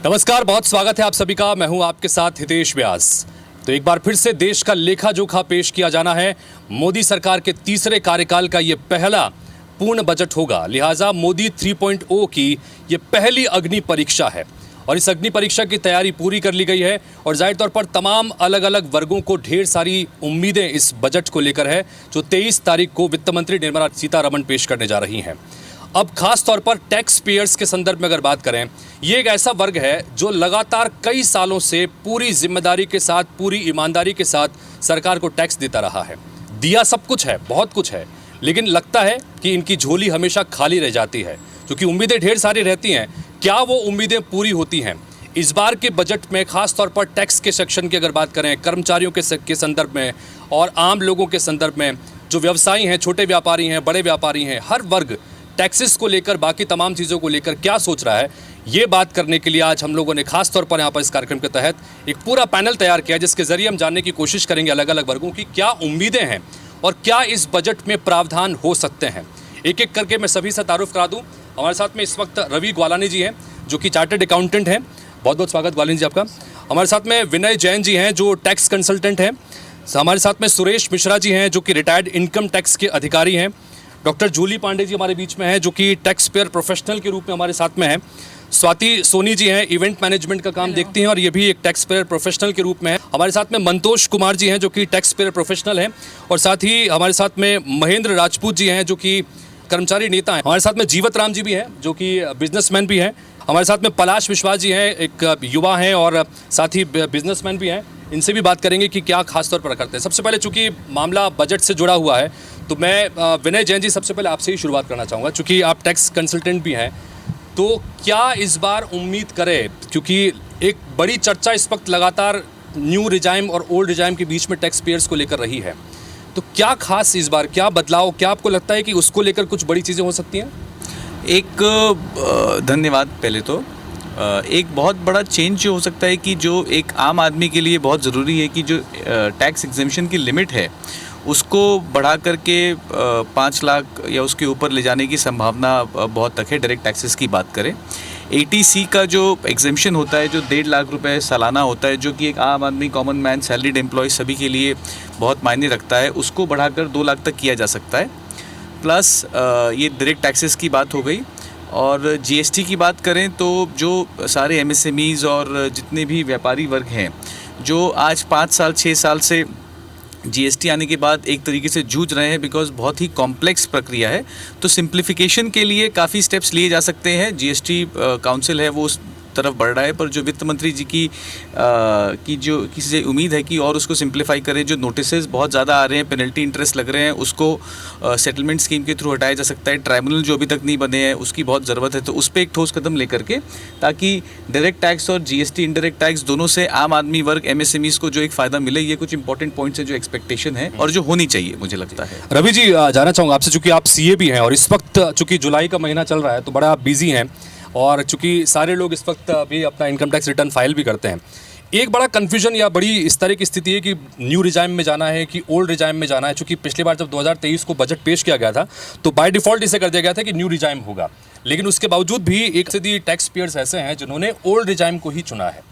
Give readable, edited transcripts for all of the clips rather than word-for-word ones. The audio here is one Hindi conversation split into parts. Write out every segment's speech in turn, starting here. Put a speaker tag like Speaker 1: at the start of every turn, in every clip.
Speaker 1: नमस्कार, बहुत स्वागत है आप सभी का। मैं हूं आपके साथ हितेश व्यास। तो एक बार फिर से देश का लेखा जोखा पेश किया जाना है। मोदी सरकार के तीसरे कार्यकाल का ये पहला पूर्ण बजट होगा, लिहाजा मोदी 3.0 की ये पहली अग्नि परीक्षा है और इस अग्नि परीक्षा की तैयारी पूरी कर ली गई है और जाहिर तौर पर तमाम अलग अलग वर्गों को ढेर सारी उम्मीदें इस बजट को लेकर है जो 23 तारीख को वित्त मंत्री निर्मला सीतारमण पेश करने जा रही हैं। अब खास तौर पर टैक्स पेयर्स के संदर्भ में अगर बात करें, ये एक ऐसा वर्ग है जो लगातार कई सालों से पूरी जिम्मेदारी के साथ, पूरी ईमानदारी के साथ सरकार को टैक्स देता रहा है। दिया सब कुछ है, बहुत कुछ है, लेकिन लगता है कि इनकी झोली हमेशा खाली रह जाती है क्योंकि उम्मीदें ढेर सारी रहती हैं। क्या वो उम्मीदें पूरी होती हैं? इस बार के बजट में खास तौर पर टैक्स के सेक्शन की अगर बात करें, कर्मचारियों के संदर्भ में और आम लोगों के संदर्भ में, जो व्यवसायी हैं, छोटे व्यापारी हैं, बड़े व्यापारी हैं, हर वर्ग टैक्सेस को लेकर, बाकी तमाम चीज़ों को लेकर क्या सोच रहा है, ये बात करने के लिए आज हम लोगों ने खास तौर पर यहाँ पर इस कार्यक्रम के तहत एक पूरा पैनल तैयार किया जिसके जरिए हम जानने की कोशिश करेंगे अलग अलग वर्गों की क्या उम्मीदें हैं और क्या इस बजट में प्रावधान हो सकते हैं। एक एक करके मैं सभी से तारुफ करा दूँ। हमारे साथ में इस वक्त रवि ग्वालानी जी हैं जो कि चार्टर्ड अकाउंटेंट हैं। बहुत बहुत स्वागत ग्वालानी जी आपका। हमारे साथ में विनय जैन जी हैं जो टैक्स कंसल्टेंट हैं। हमारे साथ में सुरेश मिश्रा जी हैं जो कि रिटायर्ड इनकम टैक्स के अधिकारी हैं। डॉक्टर जूली पांडे जी हमारे बीच में हैं जो कि टैक्स पेयर प्रोफेशनल के रूप में हमारे साथ में हैं। स्वाति सोनी जी हैं, इवेंट मैनेजमेंट का काम देखती हैं और ये भी एक टैक्स पेयर प्रोफेशनल के रूप में है। हमारे साथ में मंतोष कुमार जी हैं जो कि टैक्स पेयर प्रोफेशनल हैं और साथ ही हमारे साथ में महेंद्र राजपूत जी हैं जो कि कर्मचारी नेता हैं। हमारे साथ में जीवत राम जी भी हैं जो कि बिजनेसमैन भी हैं। हमारे साथ में पलाश विश्वास जी हैं, एक युवा हैं और साथ ही बिजनेसमैन भी हैं। इनसे भी बात करेंगे कि क्या खास तौर पर करते हैं। सबसे पहले चूंकि मामला बजट से जुड़ा हुआ है तो मैं विनय जैन जी सबसे पहले आपसे ही शुरुआत करना चाहूँगा। चूँकि आप टैक्स कंसल्टेंट भी हैं, तो क्या इस बार उम्मीद करें, क्योंकि एक बड़ी चर्चा इस वक्त लगातार न्यू रिजाइम और ओल्ड रिजाइम के बीच में टैक्स पेयर्स को लेकर रही है, तो क्या खास इस बार, क्या बदलाव, क्या आपको लगता है कि उसको लेकर कुछ बड़ी चीज़ें हो सकती हैं?
Speaker 2: धन्यवाद। पहले तो एक बहुत बड़ा चेंज जो हो सकता है कि जो एक आम आदमी के लिए बहुत ज़रूरी है कि जो टैक्स एग्जेम्पशन की लिमिट है उसको बढ़ा करके 5 लाख या उसके ऊपर ले जाने की संभावना बहुत तक है। डायरेक्ट टैक्सेस की बात करें, 80C का जो एग्जेम्पशन होता है जो 1.5 लाख रुपए सालाना होता है, जो कि एक आम आदमी, कॉमन मैन, सैलरीड एम्प्लॉय सभी के लिए बहुत मायने रखता है, उसको बढ़ाकर 2 लाख तक किया जा सकता है। प्लस ये डायरेक्ट टैक्सेस की बात हो गई। और GST की बात करें तो जो सारे MSMEs और जितने भी व्यापारी वर्ग हैं जो आज 5 साल 6 साल से GST आने के बाद एक तरीके से जूझ रहे हैं, बिकॉज बहुत ही कॉम्प्लेक्स प्रक्रिया है, तो सिंप्लीफिकेशन के लिए काफ़ी स्टेप्स लिए जा सकते हैं। GST काउंसिल है वो उस तरफ बढ़ रहा है, पर जो वित्त मंत्री जी की जो किसी से उम्मीद है कि और उसको सिंप्लीफाई करें, जो नोटिसेस बहुत ज़्यादा आ रहे हैं, पेनल्टी इंटरेस्ट लग रहे हैं, उसको सेटलमेंट स्कीम के थ्रू हटाया जा सकता है। ट्राइब्यूनल जो अभी तक नहीं बने हैं उसकी बहुत ज़रूरत है, तो उस पर एक ठोस कदम लेकर के, ताकि डायरेक्ट टैक्स और GST इनडायरेक्ट टैक्स दोनों से आम आदमी वर्ग, MSMEs को जो एक फ़ायदा मिले, ये कुछ इंपॉर्टेंट पॉइंट्स हैं जो एक्सपेक्टेशन है और जो होनी चाहिए मुझे लगता है।
Speaker 1: रवि जी, जानना चाहूँगा आपसे, चूँकि आप CA भी हैं और इस वक्त चूँकि जुलाई का महीना चल रहा है तो बड़ा बिजी हैं और चूँकि सारे लोग इस वक्त भी अपना इनकम टैक्स रिटर्न फाइल भी करते हैं। एक बड़ा कन्फ्यूजन या बड़ी इस तरह की स्थिति है कि न्यू रिजाइम में जाना है कि ओल्ड रिजाइम में जाना है। चूँकि पिछली बार जब 2023 को बजट पेश किया गया था तो बाय डिफ़ॉल्ट इसे कर दिया गया था कि न्यू रिजाइम होगा, लेकिन उसके बावजूद भी एक से टैक्स पेयर्स ऐसे हैं जिन्होंने ओल्ड रिजाइम को ही चुना है।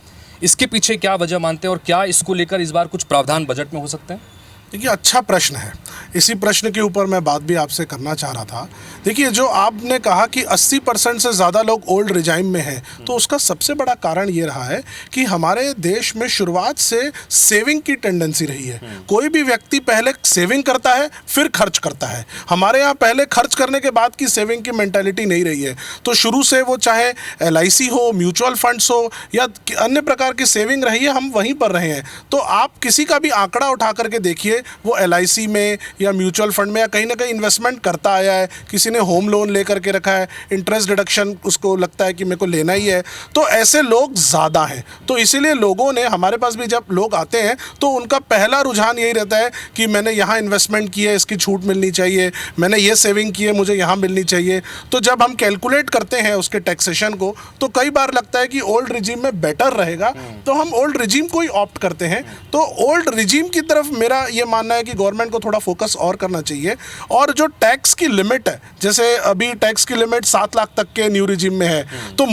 Speaker 1: इसके पीछे क्या वजह मानते हैं और क्या इसको लेकर इस बार कुछ प्रावधान बजट में हो सकते हैं?
Speaker 3: देखिए, अच्छा प्रश्न है। इसी प्रश्न के ऊपर मैं बात भी आपसे करना चाह रहा था। देखिए, जो आपने कहा कि 80% से ज़्यादा लोग ओल्ड रिजाइम में हैं, तो उसका सबसे बड़ा कारण ये रहा है कि हमारे देश में शुरुआत से सेविंग की टेंडेंसी रही है। कोई भी व्यक्ति पहले सेविंग करता है फिर खर्च करता है। हमारे यहाँ पहले खर्च करने के बाद की सेविंग की मेंटालिटी नहीं रही है। तो शुरू से वो चाहे LIC हो, म्यूचुअल फंड्स हो या अन्य प्रकार की सेविंग रही है, हम वहीं पर रहे हैं। तो आप किसी का भी आंकड़ा उठा करके देखिए, वो LIC में या म्यूचुअल फंड में या कहीं ना कहीं इन्वेस्टमेंट करता आया है। किसी ने होम लोन लेकर के रखा है, इंटरेस्ट डिडक्शन उसको लगता है कि मेरे को लेना ही है, तो ऐसे लोग ज़्यादा हैं। तो इसीलिए लोगों ने, हमारे पास भी जब लोग आते हैं तो उनका पहला रुझान यही रहता है कि मैंने यहाँ इन्वेस्टमेंट की है, इसकी छूट मिलनी चाहिए, मैंने ये सेविंग की है, मुझे यहाँ मिलनी चाहिए। तो जब हम कैलकुलेट करते हैं उसके टैक्सेशन को, तो कई बार लगता है कि ओल्ड रिजीम में बेटर रहेगा, तो हम ओल्ड रिजीम को ही ऑप्ट करते हैं। तो ओल्ड रिजीम की तरफ मेरा ये मानना है कि गवर्नमेंट को थोड़ा फोकस फोकस और करना चाहिए। और जो टैक्स की लिमिट है, जैसे अभी टैक्स की लिमिट 7 लाख तक के न्यू रिजीम में है, तो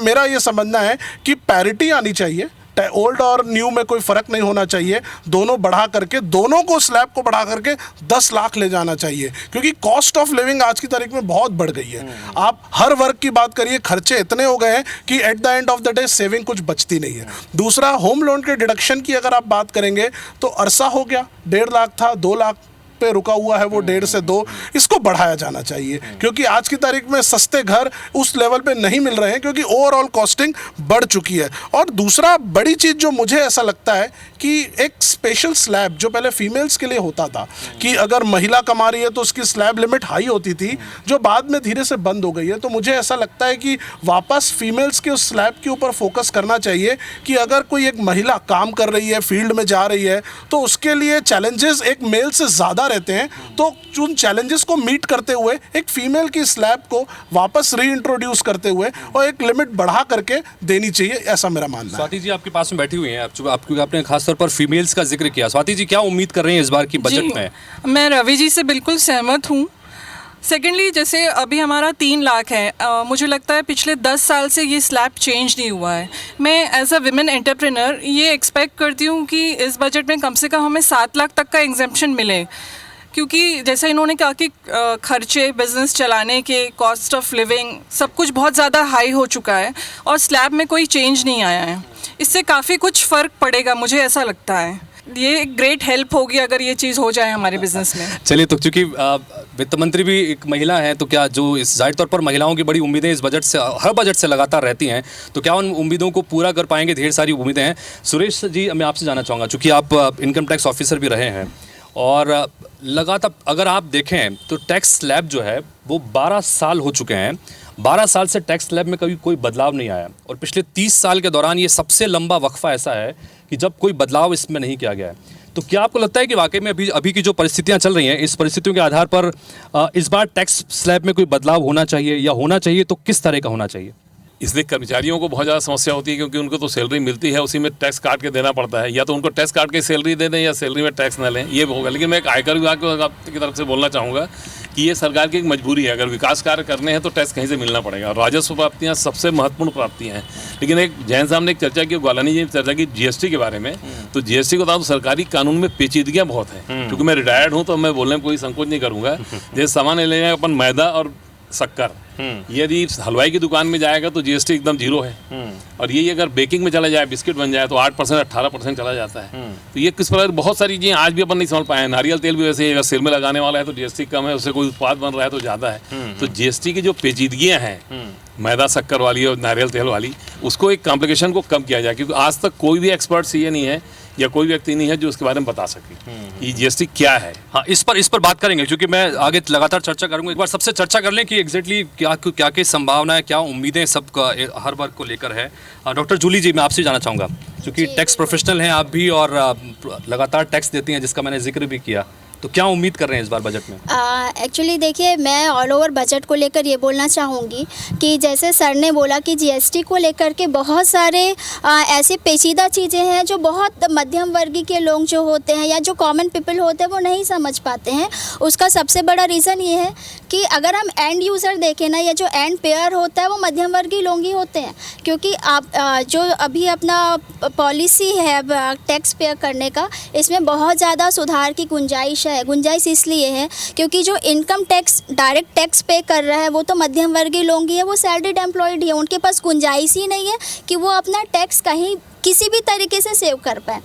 Speaker 3: मेरा ये समझना है कि पैरिटी आनी चाहिए, ओल्ड और न्यू में कोई फर्क नहीं होना चाहिए, दोनों बढ़ा करके, दोनों को स्लैब को बढ़ा करके 10 लाख ले जाना चाहिए, क्योंकि कॉस्ट ऑफ लिविंग आज की तारीख में बहुत बढ़ गई है। आप हर वर्ग की बात करिए, खर्चे इतने हो गए हैं कि at the end of the day saving कुछ बचती नहीं है। दूसरा, होम लोन के डिडक्शन की अगर आप बात करेंगे तो अरसा हो गया, 1.5 लाख था, 2 लाख पे रुका हुआ है, वो 1.5 से 2, इसको बढ़ाया जाना चाहिए, क्योंकि आज की तारीख में सस्ते घर उस लेवल पे नहीं मिल रहे हैं, क्योंकि ओवरऑल कॉस्टिंग बढ़ चुकी है। और दूसरा बड़ी चीज़ जो मुझे ऐसा लगता है कि एक स्पेशल स्लैब जो पहले फीमेल्स के लिए होता था कि अगर महिला कमा रही है तो उसकी स्लैब लिमिट हाई होती थी, जो बाद में धीरे से बंद हो गई है। तो मुझे ऐसा लगता है कि वापस फीमेल्स के उस स्लैब के ऊपर फोकस करना चाहिए कि अगर कोई एक महिला काम कर रही है, फील्ड में जा रही है, तो उसके लिए चैलेंजेस एक मेल से ज़्यादा रहते हैं, तो उन चैलेंजेस को मीट करते हुए एक फीमेल की स्लैब को वापस रीइंट्रोड्यूस करते हुए और एक लिमिट बढ़ा करके देनी चाहिए, ऐसा मेरा मानना है।
Speaker 1: स्वाति जी आपके पास में बैठी हुई हैं, आपने खासतौर पर फीमेल्स का जिक्र किया। स्वाति जी, क्या उम्मीद कर रही हैं इस बार की बजट में?
Speaker 4: मैं रवि जी से बिल्कुल सहमत हूँ। सेकेंडली, जैसे अभी हमारा 3 लाख है, मुझे लगता है पिछले 10 साल से ये स्लैब चेंज नहीं हुआ है। मैं एज अ विमेन एंटरप्रेन्योर ये एक्सपेक्ट करती हूँ कि इस बजट में कम से कम हमें 7 लाख तक का एग्जेम्पशन मिले, क्योंकि जैसे इन्होंने कहा कि खर्चे बिज़नेस चलाने के, कॉस्ट ऑफ लिविंग, सब कुछ बहुत ज़्यादा हाई हो चुका है और स्लैब में कोई चेंज नहीं आया है। इससे काफ़ी कुछ फ़र्क पड़ेगा, मुझे ऐसा लगता है। ये एक ग्रेट हेल्प होगी अगर ये चीज़ हो जाए हमारे बिजनेस में।
Speaker 1: चलिए, तो चूंकि वित्त मंत्री भी एक महिला हैं, तो क्या जो इस जाहिर तौर पर महिलाओं की बड़ी उम्मीदें इस बजट से, हर बजट से लगातार रहती हैं, तो क्या उन उम्मीदों को पूरा कर पाएंगे? ढेर सारी उम्मीदें हैं। सुरेश जी, मैं आपसे जानना चाहूँगा, चूँकि आप इनकम टैक्स ऑफिसर भी रहे हैं और लगातार अगर आप देखें तो टैक्स स्लैब जो है वो 12 साल हो चुके हैं, 12 साल से टैक्स स्लैब में कभी कोई बदलाव नहीं आया और पिछले 30 साल के दौरान ये सबसे लंबा वक्फा ऐसा है कि जब कोई बदलाव इसमें नहीं किया गया है। तो क्या आपको लगता है कि वाकई में अभी की जो परिस्थितियां चल रही हैं, इस परिस्थितियों के आधार पर इस बार टैक्स स्लैब में कोई बदलाव होना चाहिए, या होना चाहिए तो किस तरह का होना चाहिए?
Speaker 5: इसलिए कर्मचारियों को बहुत ज़्यादा समस्या होती है, क्योंकि उनको तो सैलरी मिलती है, उसी में टैक्स काट के देना पड़ता है। या तो उनको टैक्स काट के सैलरी दे दें या सैलरी में टैक्स न लें, ये होगा। लेकिन मैं एक आयकर विभाग की तरफ से बोलना चाहूँगा कि ये सरकार की एक मजबूरी है। अगर विकास कार्य करने हैं तो टैक्स कहीं से मिलना पड़ेगा। राजस्व प्राप्तियाँ सबसे महत्वपूर्ण प्राप्तियाँ हैं। लेकिन एक जैन साहब ने एक चर्चा की, ग्वालानी जी ने चर्चा की जीएसटी के बारे में, तो जीएसटी को तो सरकारी कानून में पेचीदगियाँ बहुत हैं। क्योंकि मैं रिटायर्ड हूँ तो मैं बोलने में कोई संकोच नहीं करूँगा। जैसे सामान लेने अपन मैदा और शक्कर, यदि हलवाई की दुकान में जाएगा तो जीएसटी एकदम 0 है। और यही अगर बेकिंग में चला जाए, बिस्किट बन जाए तो 8% 18% चला जाता है। तो ये किस प्रकार बहुत सारी चीज़ें आज भी अपन नहीं समझ पाए हैं। नारियल तेल भी वैसे ही, अगर सिर में लगाने वाला है तो जीएसटी कम है, उससे कोई उत्पाद बन रहा है तो ज़्यादा है। तो जीएसटी की जो पेचीदगियाँ हैं मैदा शक्कर वाली और नारियल तेल वाली, उसको एक कॉम्प्लिकेशन को कम किया जाए, क्योंकि आज तक कोई भी एक्सपर्ट ये नहीं है या कोई व्यक्ति नहीं है जो उसके बारे में बता सके कि जीएसटी क्या है।
Speaker 1: हाँ, इस पर बात करेंगे, क्योंकि मैं आगे लगातार चर्चा करूंगा। एक बार सबसे चर्चा कर लें कि एग्जैक्टली क्या संभावना है, क्या उम्मीदें सबका हर वर्ग को लेकर है। डॉक्टर जूली जी, मैं आपसे जानना चाहूँगा, क्योंकि टैक्स प्रोफेशनल हैं आप भी और लगातार टैक्स देती हैं, जिसका मैंने जिक्र भी किया, तो क्या उम्मीद कर रहे हैं इस बार बजट में?
Speaker 6: एक्चुअली देखिए, मैं ऑल ओवर बजट को लेकर ये बोलना चाहूँगी कि जैसे सर ने बोला कि जीएसटी को लेकर के बहुत सारे ऐसी पेचीदा चीज़ें हैं जो बहुत मध्यम वर्गीय के लोग जो होते हैं या जो कॉमन पीपल होते हैं वो नहीं समझ पाते हैं। उसका सबसे बड़ा रीज़न ये है कि अगर हम एंड यूज़र देखें ना, या जो एंड पेयर होता है वो मध्यम वर्गीय लोग ही होते हैं। क्योंकि आप जो अभी अपना पॉलिसी है टैक्स पेयर करने का, इसमें बहुत ज़्यादा सुधार की गुंजाइश है। गुंजाइश इसलिए है क्योंकि जो इनकम टैक्स डायरेक्ट टैक्स पे कर रहा है वो तो मध्यम वर्गीय लोग ही है, वो सैलरीड एम्प्लॉयड ही है, उनके पास गुंजाइश ही नहीं है कि वो अपना टैक्स कहीं किसी भी तरीके से सेव कर पाए।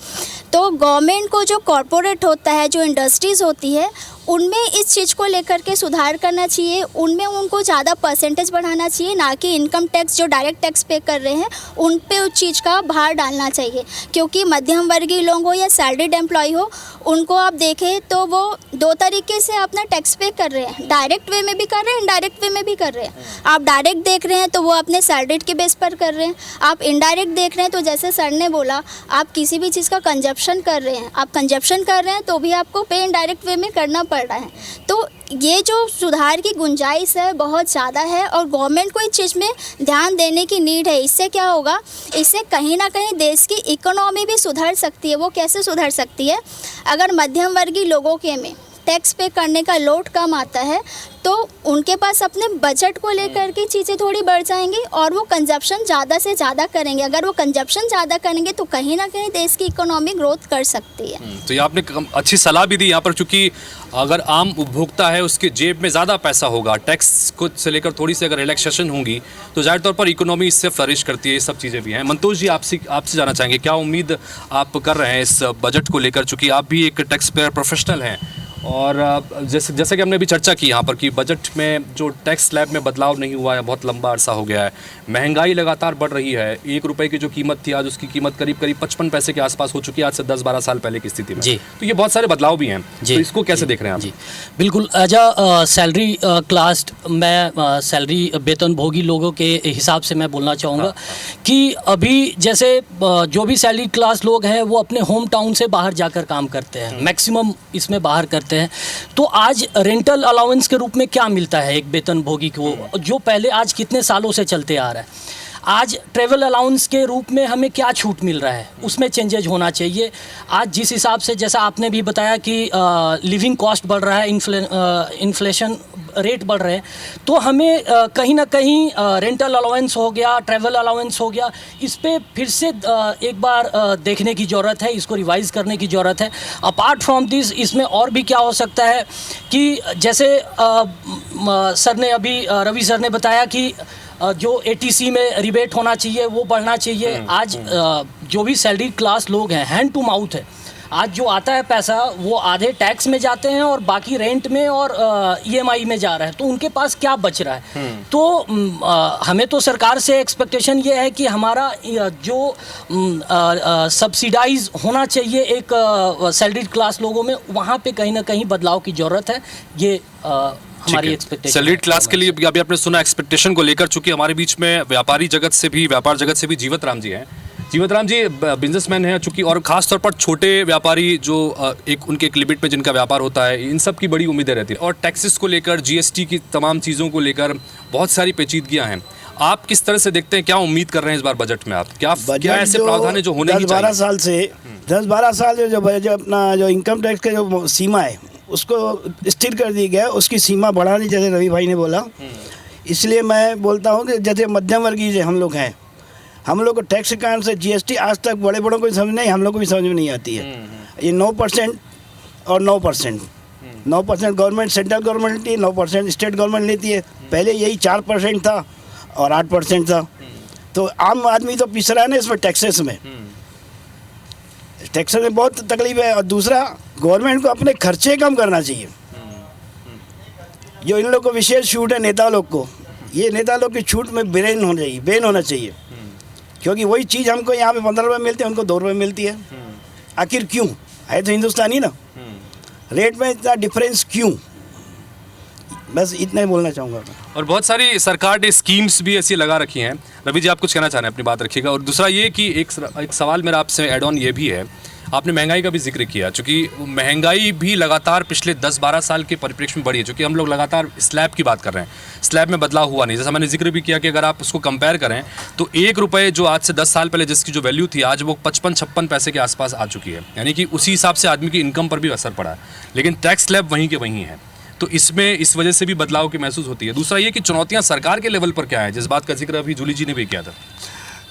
Speaker 6: तो गवर्नमेंट को जो कॉरपोरेट होता है, जो इंडस्ट्रीज़ होती है, उनमें इस चीज़ को लेकर के सुधार करना चाहिए। उनमें उनको ज़्यादा परसेंटेज बढ़ाना चाहिए, ना कि इनकम टैक्स जो डायरेक्ट टैक्स पे कर रहे हैं उन पे उस चीज़ का भार डालना चाहिए। क्योंकि मध्यम वर्गीय लोग हो या सैलरीड एम्प्लॉय हो, उनको आप देखें तो वो 2 तरीके से अपना टैक्स पे कर रहे हैं। डायरेक्ट वे में भी कर रहे हैं, इनडायरेक्ट वे में भी कर रहे हैं। आप डायरेक्ट देख रहे हैं तो वो अपने सैलरीड के बेस पर कर रहे हैं। आप इनडायरेक्ट देख रहे हैं तो जैसे सर ने बोला, आप किसी भी चीज़ का कंजप्शन कर रहे हैं, आप कंजप्शन कर रहे हैं तो भी आपको पे इनडायरेक्ट वे में करना पड़ रहा है। तो ये जो सुधार की गुंजाइश है बहुत ज़्यादा है और गवर्नमेंट को इस चीज़ में ध्यान देने की नीड है। इससे क्या होगा, इससे कहीं ना कहीं देश की इकोनॉमी भी सुधर सकती है। वो कैसे सुधर सकती है? अगर मध्यम वर्गीय लोगों के में टैक्स पे करने का लोड कम आता है तो उनके पास अपने बजट को लेकर के चीज़ें थोड़ी बढ़ जाएंगी और वो कंजप्शन ज़्यादा से ज़्यादा करेंगे। अगर वो कंजप्शन ज़्यादा करेंगे तो कहीं ना कहीं देश की इकोनॉमी ग्रोथ कर सकती है।
Speaker 1: तो ये आपने अच्छी सलाह भी दी यहाँ पर, चूंकि अगर आम उपभोक्ता है उसके जेब में ज़्यादा पैसा होगा, टैक्स को से लेकर थोड़ी सी अगर रिलैक्सेशन होंगी तो जाहिर तौर पर इकोनॉमी इससे फ्लरिश करती है। ये सब चीज़ें भी हैं। मंतोष जी, आपसे जाना चाहेंगे क्या उम्मीद आप कर रहे हैं इस बजट को लेकर, चूँकि आप भी एक टैक्स पेयर प्रोफेशनल हैं और जैसे कि हमने अभी चर्चा की यहाँ पर कि बजट में जो टैक्स स्लैब में बदलाव नहीं हुआ है, बहुत लंबा अरसा हो गया है, महंगाई लगातार बढ़ रही है। 1 रुपए की जो कीमत थी आज उसकी कीमत करीब 55 पैसे के आसपास हो चुकी है आज से 10-12 साल पहले की स्थिति में।
Speaker 7: जी।
Speaker 1: तो ये बहुत सारे बदलाव भी हैं, तो इसको कैसे देख रहे हैं आप?
Speaker 7: जी बिल्कुल, एज अ सैलरी क्लास मैं सैलरी वेतनभोगी लोगों के हिसाब से मैं बोलना चाहूँगा कि अभी जैसे जो भी सैलरी क्लास लोग हैं वो अपने होम टाउन से बाहर जाकर काम करते हैं, मैक्सिमम इसमें बाहर करते हैं। तो आज रेंटल अलाउंस के रूप में क्या मिलता है एक वेतनभोगी को, जो पहले आज कितने सालों से चलते आ रहा है। आज ट्रैवल अलाउंस के रूप में हमें क्या छूट मिल रहा है, उसमें चेंजेज होना चाहिए। आज जिस हिसाब से, जैसा आपने भी बताया कि लिविंग कॉस्ट बढ़ रहा है, इन्फ्लेशन रेट बढ़ रहे हैं, तो हमें कहीं ना कहीं रेंटल अलाउंस हो गया, ट्रैवल अलाउंस हो गया, इस पर फिर से एक बार देखने की ज़रूरत है, इसको रिवाइज़ करने की ज़रूरत है। अपार्ट फ्रॉम दिस इसमें और भी क्या हो सकता है कि जैसे सर ने अभी रवि सर ने बताया कि जो एटीसी में रिबेट होना चाहिए वो बढ़ना चाहिए। आज जो भी सैलरी क्लास लोग हैं, हैंड टू माउथ है, आज जो आता है पैसा वो आधे टैक्स में जाते हैं और बाकी रेंट में और ईएमआई में जा रहा है, तो उनके पास क्या बच रहा है। तो हमें तो सरकार से एक्सपेक्टेशन ये है कि हमारा जो सब्सिडाइज होना चाहिए एक सैलरी क्लास लोगों में, वहाँ पे कहीं ना कहीं बदलाव की ज़रूरत है। ये हमारी एक्सपेक्टेशन।
Speaker 1: सैलरीड क्लास के लिए अभी आपने सुना एक्सपेक्टेशन को लेकर, चूंकि हमारे बीच में व्यापार जगत से भी जीवत राम जी हैं। जीवत राम जी बिजनेसमैन हैं चूंकि, और खास तौर पर छोटे व्यापारी जो उनके एक लिमिट में जिनका व्यापार होता है, इन सब की बड़ी उम्मीदें रहती हैं। और टैक्सेस को लेकर, जीएसटी की तमाम चीज़ों को लेकर बहुत सारी पेचीदगियाँ हैं। आप किस तरह से देखते हैं, क्या उम्मीद कर रहे हैं इस बार बजट में? आप क्या ऐसे प्रावधान है जो होने ही चाहिए?
Speaker 8: 10-12 साल से जो अपना जो इनकम टैक्स का जो सीमा है उसको स्थिर कर दी गया, उसकी सीमा बढ़ानी, जैसे रवि भाई ने बोला। इसलिए मैं बोलता हूँ कि जैसे मध्यम वर्गीय हम लोग हैं, हम लोग को टैक्स के कारण से जीएसटी आज तक बड़े बड़ों को समझ नहीं, हम लोग को भी समझ में नहीं आती है। ये 9% और 9%, 9% गवर्नमेंट, सेंट्रल गवर्नमेंट लेती है, 9% स्टेट गवर्नमेंट लेती है। पहले यही 4% था और 8% था। तो आम आदमी तो पिस रहा है ना इसमें, टैक्सेस में बहुत तकलीफ है। और दूसरा, गवर्नमेंट को अपने खर्चे कम करना चाहिए। जो इन लोग को विशेष छूट है नेता लोग को, ये नेता लोग की छूट में बैन होना चाहिए, क्योंकि वही चीज़ हमको यहाँ पे 15 रुपये मिलती है, उनको 2 रुपये मिलती है। आखिर क्यों है? तो हिंदुस्तानी ना, रेट में इतना डिफरेंस क्यों? बस इतना ही बोलना चाहूँगा।
Speaker 1: और बहुत सारी सरकार ने स्कीम्स भी ऐसी लगा रखी हैं। रवि जी, आप कुछ कहना चाह रहे हैं, अपनी बात रखिएगा। और दूसरा ये कि एक सवाल मेरा आपसे ऐड ऑन ये भी है, आपने महंगाई का भी जिक्र किया, चूँकि महंगाई भी लगातार पिछले 10-12 साल के परिप्रेक्ष्य में बढ़ी है। चूँकि हम लोग लगातार स्लैब की बात कर रहे हैं, स्लैब में बदलाव हुआ नहीं। जैसा मैंने जिक्र भी किया कि अगर आप उसको कंपेयर करें तो 1 रुपये जो आज से 10 साल पहले जिसकी जो वैल्यू थी, आज वो 55-56 पैसे के आसपास आ चुकी है। यानी कि उसी हिसाब से आदमी की इनकम पर भी असर पड़ा है, लेकिन टैक्स स्लैब वहीं के वहीं है। तो इसमें इस वजह से भी बदलाव की महसूस होती है। दूसरा ये कि चुनौतियाँ सरकार के लेवल पर क्या है, जिस बात का जिक्र अभी जूली जी ने भी किया था।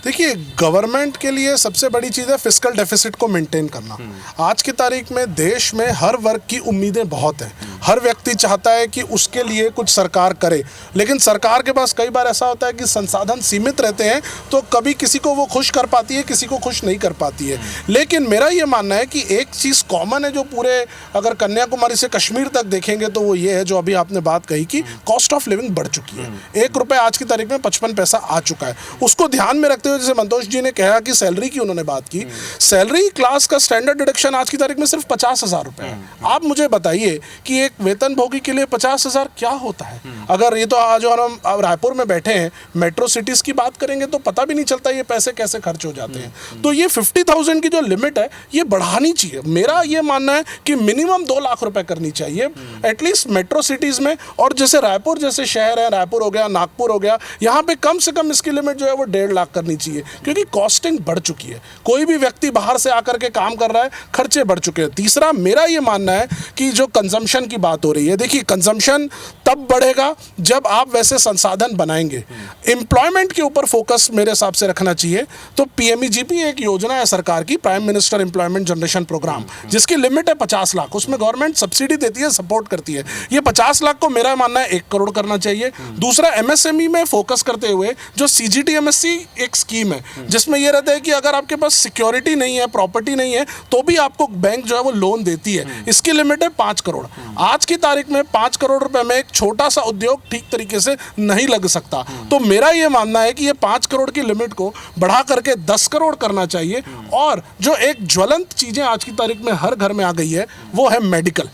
Speaker 3: देखिए, गवर्नमेंट के लिए सबसे बड़ी चीज़ है फिस्कल डेफिसिट को मेंटेन करना। आज की तारीख में देश में हर वर्ग की उम्मीदें बहुत हैं। हर व्यक्ति चाहता है कि उसके लिए कुछ सरकार करे, लेकिन सरकार के पास कई बार ऐसा होता है कि संसाधन सीमित रहते हैं, तो कभी किसी को वो खुश कर पाती है, किसी को खुश नहीं कर पाती है। लेकिन मेरा ये मानना है कि एक चीज़ कॉमन है जो पूरे, अगर कन्याकुमारी से कश्मीर तक देखेंगे तो वो ये है जो अभी आपने बात कही कि कॉस्ट ऑफ लिविंग बढ़ चुकी है। 1 रुपये आज की तारीख में 55 पैसा आ चुका है। उसको ध्यान में रखते हुए, जैसे मंतोष जी ने कहा कि सैलरी की उन्होंने बात की, सैलरी क्लास का स्टैंडर्ड डिडक्शन आज की तारीख में सिर्फ 50,000 रुपए है। आप मुझे बताइए कि एक वेतनभोगी के लिए 50,000 क्या होता है? अगर ये तो आज हम रायपुर में बैठे हैं, मेट्रो सिटीज की बात करेंगे तो पता भी नहीं चलता ये पैसे कैसे खर्च हो जाते हैं। तो ये 50,000 की जो लिमिट है ये बढ़ानी चाहिए। मेरा ये मानना है कि मिनिमम 2 लाख रुपए करनी चाहिए एटलीस्ट मेट्रो सिटीज में। और जैसे रायपुर जैसे शहर है, रायपुर हो गया, नागपुर हो गया, यहाँ पे कम से कम इसकी लिमिट जो है वो 1.5 लाख करनी चाहिए, क्योंकि कॉस्टिंग बढ़ चुकी है। कोई भी व्यक्ति बाहर से आकर के काम कर रहा है, खर्चे बढ़ चुके हैं। तीसरा, मेरा ये मानना है कि जो कंजम्पशन की बात हो रही है, देखिए कंजम्पशन तब बढ़ेगा जब आप वैसे संसाधन बनाएंगे। एम्प्लॉयमेंट के ऊपर फोकस मेरे हिसाब से रखना चाहिए। तो PMEGP एक योजना है सरकार की, prime minister employment generation programme, जिसकी लिमिट है 50 लाख। उसमें गवर्नमेंट सब्सिडी देती है, सपोर्ट करती है। ये 50 लाख को मेरा मानना है 1 करोड़ करना चाहिए। दूसरा, MSME में फोकस करते हुए जो CGTMSE एक स्कीम है, जिसमें यह रहता है कि अगर आपके पास सिक्योरिटी नहीं है, प्रॉपर्टी नहीं है, तो भी आपको बैंक जो है वो लोन देती है। इसकी लिमिट है 5 करोड़। आज की तारीख में 5 करोड़ रुपए में एक छोटा सा उद्योग ठीक तरीके से नहीं लग सकता। तो मेरा यह मानना है कि ये 5 करोड़ की लिमिट को बढ़ा करके 10 करोड़ करना चाहिए। और जो एक ज्वलंत चीजें आज की तारीख में हर घर में आ गई है, वो है मेडिकल।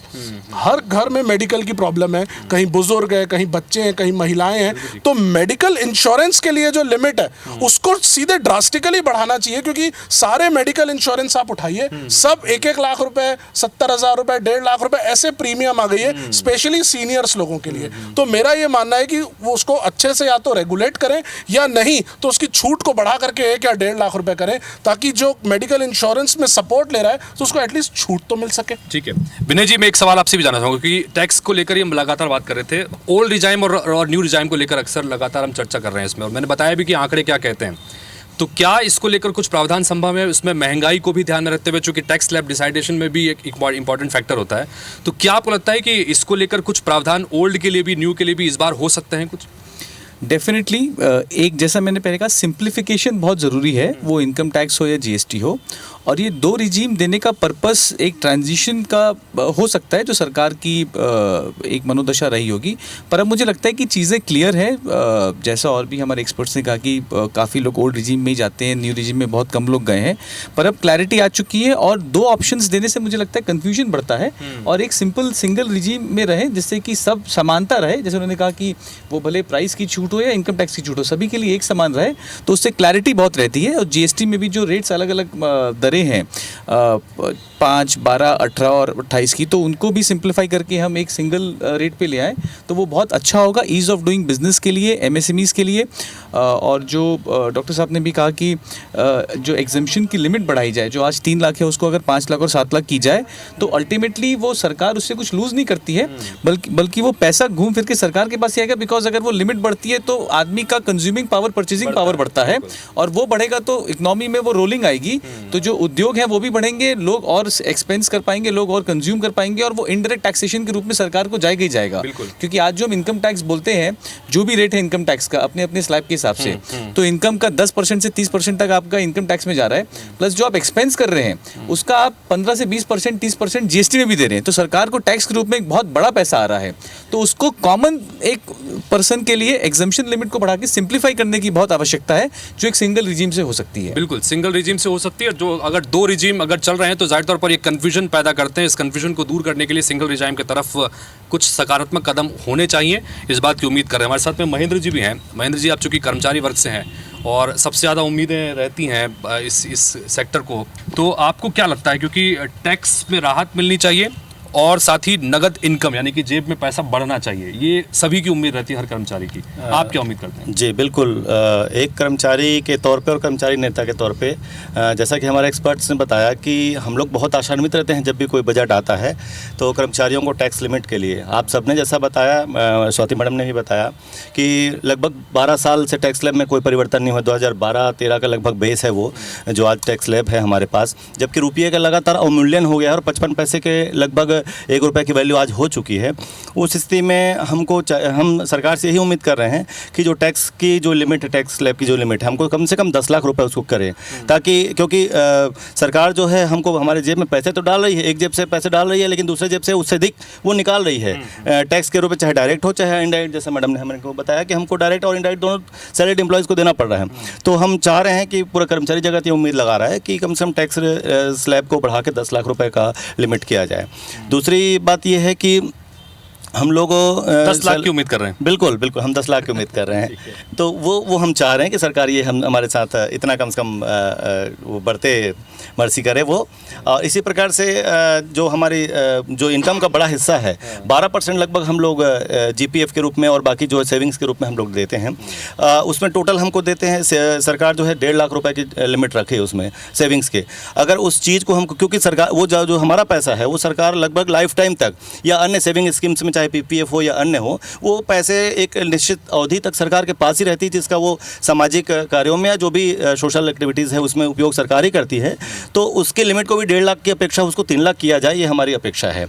Speaker 3: हर घर में मेडिकल की प्रॉब्लम है, कहीं बुजुर्ग है, कहीं बच्चे हैं, कहीं महिलाएं हैं। तो मेडिकल इंश्योरेंस के लिए जो लिमिट है, उसको सीधे ड्रास्टिकली बढ़ाना चाहिए, क्योंकि सारे मेडिकल इंश्योरेंस आप उठाइए, सब 1-1 लाख रुपए, 70,000 रुपए, 1.5 लाख रुपए ऐसे प्रीमियम आ गई है, स्पेशली सीनियर्स लोगों के लिए। तो मेरा ये मानना है कि वो उसको अच्छे से या तो रेगुलेट करें, या नहीं तो उसकी छूट को बढ़ा करके 1 या 1.5 लाख रुपए करें, ताकि जो मेडिकल इंश्योरेंस में सपोर्ट ले रहा है तो उसको एटलीस्ट छूट तो मिल सके।
Speaker 1: ठीक है विनय जी, मैं एक सवाल आपसे भी जानना चाहूँगा, क्योंकि टैक्स को लेकर हम लगातार बात कर रहे थे। ओल्ड रिजाइम और न्यू रिजाइम को लेकर अक्सर लगातार हम चर्चा कर रहे हैं इसमें, और मैंने बताया भी कि आंकड़े क्या कहते हैं। तो क्या इसको लेकर कुछ प्रावधान संभव है? इसमें महंगाई को भी ध्यान में रखते हुए, चूंकि टैक्स स्लैब डिसाइडेशन में भी एक इंपॉर्टेंट फैक्टर होता है, तो क्या आपको लगता है कि इसको लेकर कुछ प्रावधान ओल्ड के लिए भी, न्यू के लिए भी इस बार हो सकते हैं कुछ?
Speaker 2: डेफिनेटली एक, जैसा मैंने पहले कहा, सिंप्लीफिकेशन बहुत ज़रूरी है, वो इनकम टैक्स हो या GST हो। और ये 2 रिजीम देने का पर्पस एक ट्रांजिशन का हो सकता है, जो सरकार की एक मनोदशा रही होगी। पर अब मुझे लगता है कि चीज़ें क्लियर है, जैसा और भी हमारे एक्सपर्ट्स ने कहा कि काफ़ी लोग ओल्ड रिजीम में ही जाते हैं, न्यू रिजीम में बहुत कम लोग गए हैं। पर अब क्लैरिटी आ चुकी है, और 2 ऑप्शंस देने से मुझे लगता है कन्फ्यूजन बढ़ता है, और एक सिंपल सिंगल रिजीम में रहे, जिससे कि सब समानता रहे। जैसे उन्होंने कहा कि वो भले प्राइस की छूट हो या इनकम टैक्स की छूट हो, सभी के लिए एक समान रहे, तो उससे क्लैरिटी बहुत रहती है। और GST में भी जो रेट्स अलग अलग दरें हैं, 5, 12, 18 और 28 की, तो उनको भी सिंप्लीफाई करके हम एक सिंगल रेट पे ले आए, तो वो बहुत अच्छा होगा ईज़ ऑफ डूइंग बिजनेस के लिए, MSMEs के लिए। और जो डॉक्टर साहब ने भी कहा कि जो एग्जम्पशन की लिमिट बढ़ाई जाए, जो आज 3 लाख है उसको अगर 5 लाख और 7 लाख की जाए, तो अल्टीमेटली वो सरकार उससे कुछ लूज़ नहीं करती है, बल्कि वो पैसा घूम फिर के सरकार के पास ही आएगा। बिकॉज अगर वो लिमिट बढ़ती है तो आदमी का कंज्यूमिंग पावर, परचेजिंग पावर बढ़ता है, और वो बढ़ेगा तो इकोनॉमी में वो रोलिंग आएगी। तो जो उद्योग हैं वो भी बढ़ेंगे, लोग और एक्सपेंस कर पाएंगे, लोग और कंज्यूम कर पाएंगे, और वो इनडायरेक्ट टैक्सेशन के रूप में सरकार को जाएगा ही जाएगा। क्योंकि आज जो हम इनकम टैक्स बोलते हैं, जो भी रेट है इनकम टैक्स का अपने अपने स्लैब के हिसाब से, तो इनकम का 10% से 30% तक आपका इनकम टैक्स में जा रहा है, प्लस जो आप एक्सपेंस कर रहे हैं उसका आप 15 से 20%, 30% GST में भी दे रहे हैं। तो सरकार को टैक्स के रूप में एक बहुत बड़ा पैसा आ रहा है। तो उसको कॉमन एक पर्सन के लिए एग्जम्पशन लिमिट को बढ़ा के सिंप्लीफाई करने की बहुत आवश्यकता है, जो एक सिंगल रिजीम से हो सकती है।
Speaker 1: बिल्कुल, सिंगल रिजीम से हो सकती है। जो अगर 2 रिजीम अगर चल रहे हैं तो जाहिर तौर पर ये कन्फ्यूजन पैदा करते हैं। इस कन्फ्यूजन को दूर करने के लिए सिंगल रिजाइम की तरफ कुछ सकारात्मक कदम होने चाहिए, इस बात की उम्मीद कर रहे हैं। हमारे साथ में महेंद्र जी भी हैं। महेंद्र जी, आप चूँकि कर्मचारी वर्ग से हैं और सबसे ज़्यादा उम्मीदें रहती हैं इस सेक्टर को, तो आपको क्या लगता है, क्योंकि टैक्स में राहत मिलनी चाहिए और साथ ही नगद इनकम यानी कि जेब में पैसा बढ़ना चाहिए, ये सभी की उम्मीद रहती है हर कर्मचारी की, आप क्या उम्मीद करते हैं?
Speaker 9: जी बिल्कुल, एक कर्मचारी के तौर पे और कर्मचारी नेता के तौर पे, जैसा कि हमारे एक्सपर्ट्स ने बताया कि हम लोग बहुत आशान्वित रहते हैं जब भी कोई बजट आता है तो कर्मचारियों को टैक्स लिमिट के लिए। आप सबने जैसा बताया, स्वाति मैडम ने भी बताया कि लगभग 12 साल से टैक्स स्लैब में कोई परिवर्तन नहीं हुआ। 2012-13 का लगभग बेस है वो जो आज टैक्स स्लैब है हमारे पास, जबकि रुपये का लगातार अवमूल्यन हो गया और 55 पैसे के लगभग 1 रुपये की वैल्यू आज हो चुकी है। उस स्थिति में हम सरकार से यही उम्मीद कर रहे हैं कि जो टैक्स की जो लिमिट है, टैक्स स्लैब की जो लिमिट है, हमको कम से कम 10 लाख रुपए उसको करें, ताकि क्योंकि सरकार जो है हमको हमारे जेब में पैसे तो डाल रही है, एक जेब से पैसे डाल रही है, लेकिन दूसरे जेब से उससे अधिक वो निकाल रही है टैक्स के रूप में, चाहे डायरेक्ट हो चाहे इनडायरेक्ट। जैसे मैडम ने हमको बताया कि हमको डायरेक्ट और इनडायरेक्ट दोनों सैलरीड एम्प्लॉयज़ को देना पड़ रहा है। तो हम चाह रहे हैं कि पूरा कर्मचारी जगत ये उम्मीद लगा रहा है कि कम से कम टैक्स स्लैब को बढ़ा के 10 लाख रुपए का लिमिट किया जाए। दूसरी बात ये है कि हम लोगों
Speaker 1: 10 लाख की उम्मीद कर रहे हैं।
Speaker 9: बिल्कुल बिल्कुल, हम 10 लाख की उम्मीद कर रहे हैं। तो वो हम चाह रहे हैं कि सरकार ये हम हमारे साथ इतना कम से कम वो बढ़ते मर्सी करे वो। और इसी प्रकार से जो हमारी जो इनकम का बड़ा हिस्सा है 12% लगभग हम लोग GPF के रूप में और बाकी जो है सेविंग्स के रूप में हम लोग देते हैं। उसमें टोटल हमको देते हैं सरकार जो है 1.5 लाख रुपए की लिमिट रखे उसमें सेविंग्स के। अगर उस चीज़ को हमको, क्योंकि सरकार वो जो हमारा पैसा है वो सरकार लगभग लाइफ टाइम तक या अन्य सेविंग स्कीम्स में चाहे PPF हो या अन्य हो, वो पैसे एक निश्चित अवधि तक सरकार के पास ही रहती है, जिसका वो सामाजिक कार्यों में या जो भी सोशल एक्टिविटीज़ है उसमें उपयोग सरकार ही करती है। तो उसके लिमिट को भी 1.5 लाख की अपेक्षा उसको 3 लाख किया जाए, ये हमारी अपेक्षा है।